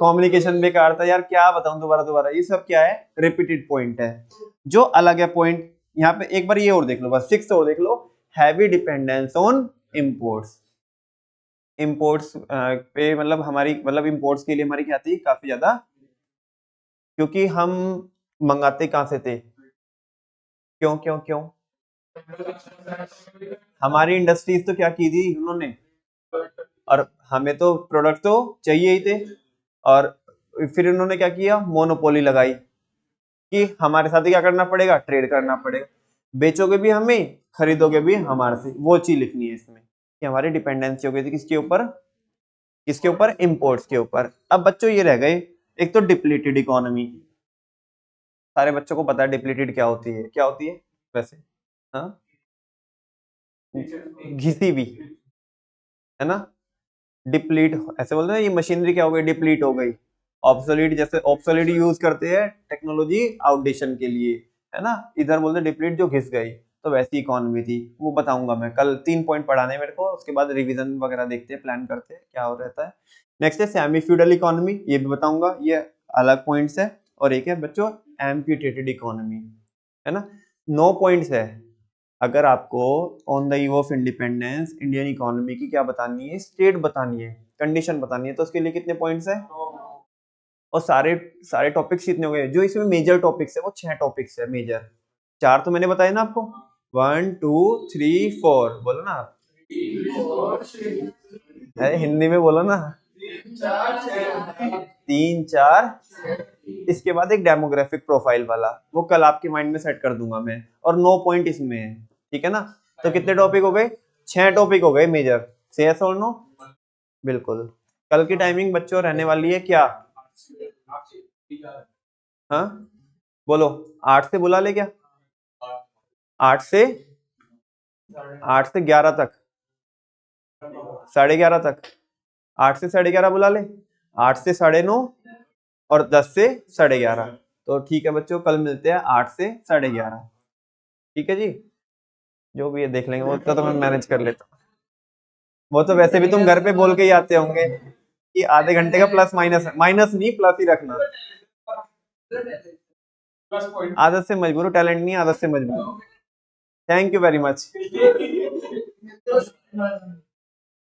कम्युनिकेशन बेकार था, यार क्या बताऊं दोबारा दोबारा, ये सब क्या है, रिपीटेड पॉइंट है। जो अलग है पॉइंट, यहाँ पे एक बार ये और देख लो, बस 6 और देख लो, heavy dependence on imports, imports पे मतलब हमारी, मतलब इम्पोर्ट्स के लिए हमारी क्या थी, काफी ज्यादा, क्योंकि हम मंगाते कहाँ से थे, क्यों क्यों क्यों, हमारी इंडस्ट्रीज तो क्या की थी उन्होंने, और हमें तो प्रोडक्ट तो चाहिए ही थे, और फिर उन्होंने क्या किया, मोनोपोली लगाई, कि हमारे साथ ही क्या करना पड़ेगा, ट्रेड करना पड़ेगा, बेचोगे भी हमें, खरीदोगे भी हमारे से, वो चीज लिखनी है इसमें, कि हमारी डिपेंडेंसी हो गई थी किसके ऊपर, किसके ऊपर, इंपोर्ट्स के ऊपर। अब बच्चों ये रह गए, एक तो डिप्लीटेड इकोनॉमी, सारे बच्चों को पता है डिप्लीटेड क्या होती है, क्या होती है वैसे, हाँ, घिसी हुई, है ना, डिप्लीट, ऐसे बोलते हैं ये मशीनरी क्या हो गई, डिप्लीट हो गई, ऑब्सोलीट, जैसे ऑब्सोलीट यूज करते हैं टेक्नोलॉजी आउटडेशन के लिए, है ना, इधर बोलते डिप्लीट जो घिस गई, तो वैसी इकोनॉमी थी, वो बताऊंगा मैं कल, 3 पॉइंट पढ़ाने हैं मेरे को, उसके बाद रिवीजन वगैरह देखते हैं, प्लान करते हैं क्या हो रहता है। नेक्स्ट है सेमी फ्यूडल इकोनॉमी, ये भी बताऊंगा, ये अलग पॉइंट्स है, और एक है बच्चों एम्प्यूटेटेड इकोनॉमी, है ना, 9 पॉइंट्स है। अगर आपको on the eve of independence Indian economy की क्या बतानी है, स्टेट बतानी है, कंडीशन बतानी है, तो उसके लिए कितने पॉइंट्स है, और सारे सारे टॉपिक्स कितने हो गए, जो इसमें मेजर टॉपिक्स है वो 6 टॉपिक्स है मेजर, 4 तो मैंने बताया ना आपको, 1 2 3 4, बोलो ना आप, अरे हिंदी में बोलो ना, 3 4, इसके बाद एक डेमोग्राफिक प्रोफाइल वाला, वो कल आपके माइंड में सेट कर दूंगा मैं, और 9 पॉइंट इसमें है, ठीक है ना। तो कितने टॉपिक हो गए, 6 टॉपिक हो गए मेजर, से यस और नो, बिल्कुल। कल की टाइमिंग बच्चों रहने वाली है क्या, हाँ बोलो, 8 से बुला ले क्या, 8 से 8 से 11 तक, 11:30 तक, 8 से 11:30 बुला ले, 8 से 9:30, और 10 से 11:30, तो ठीक है बच्चों, कल मिलते हैं 8 से 11:30, ठीक है जी, जो भी है देख लेंगे, वो तो मैं मैनेज कर लेता हूँ, वो तो वैसे भी तुम घर पे बोल के ही आते होंगे कि आधे घंटे का प्लस माइनस, माइनस नहीं प्लस ही रखना, आदत से मजबूर, टैलेंट नहीं, आदत से मजबूर। Thank you very much.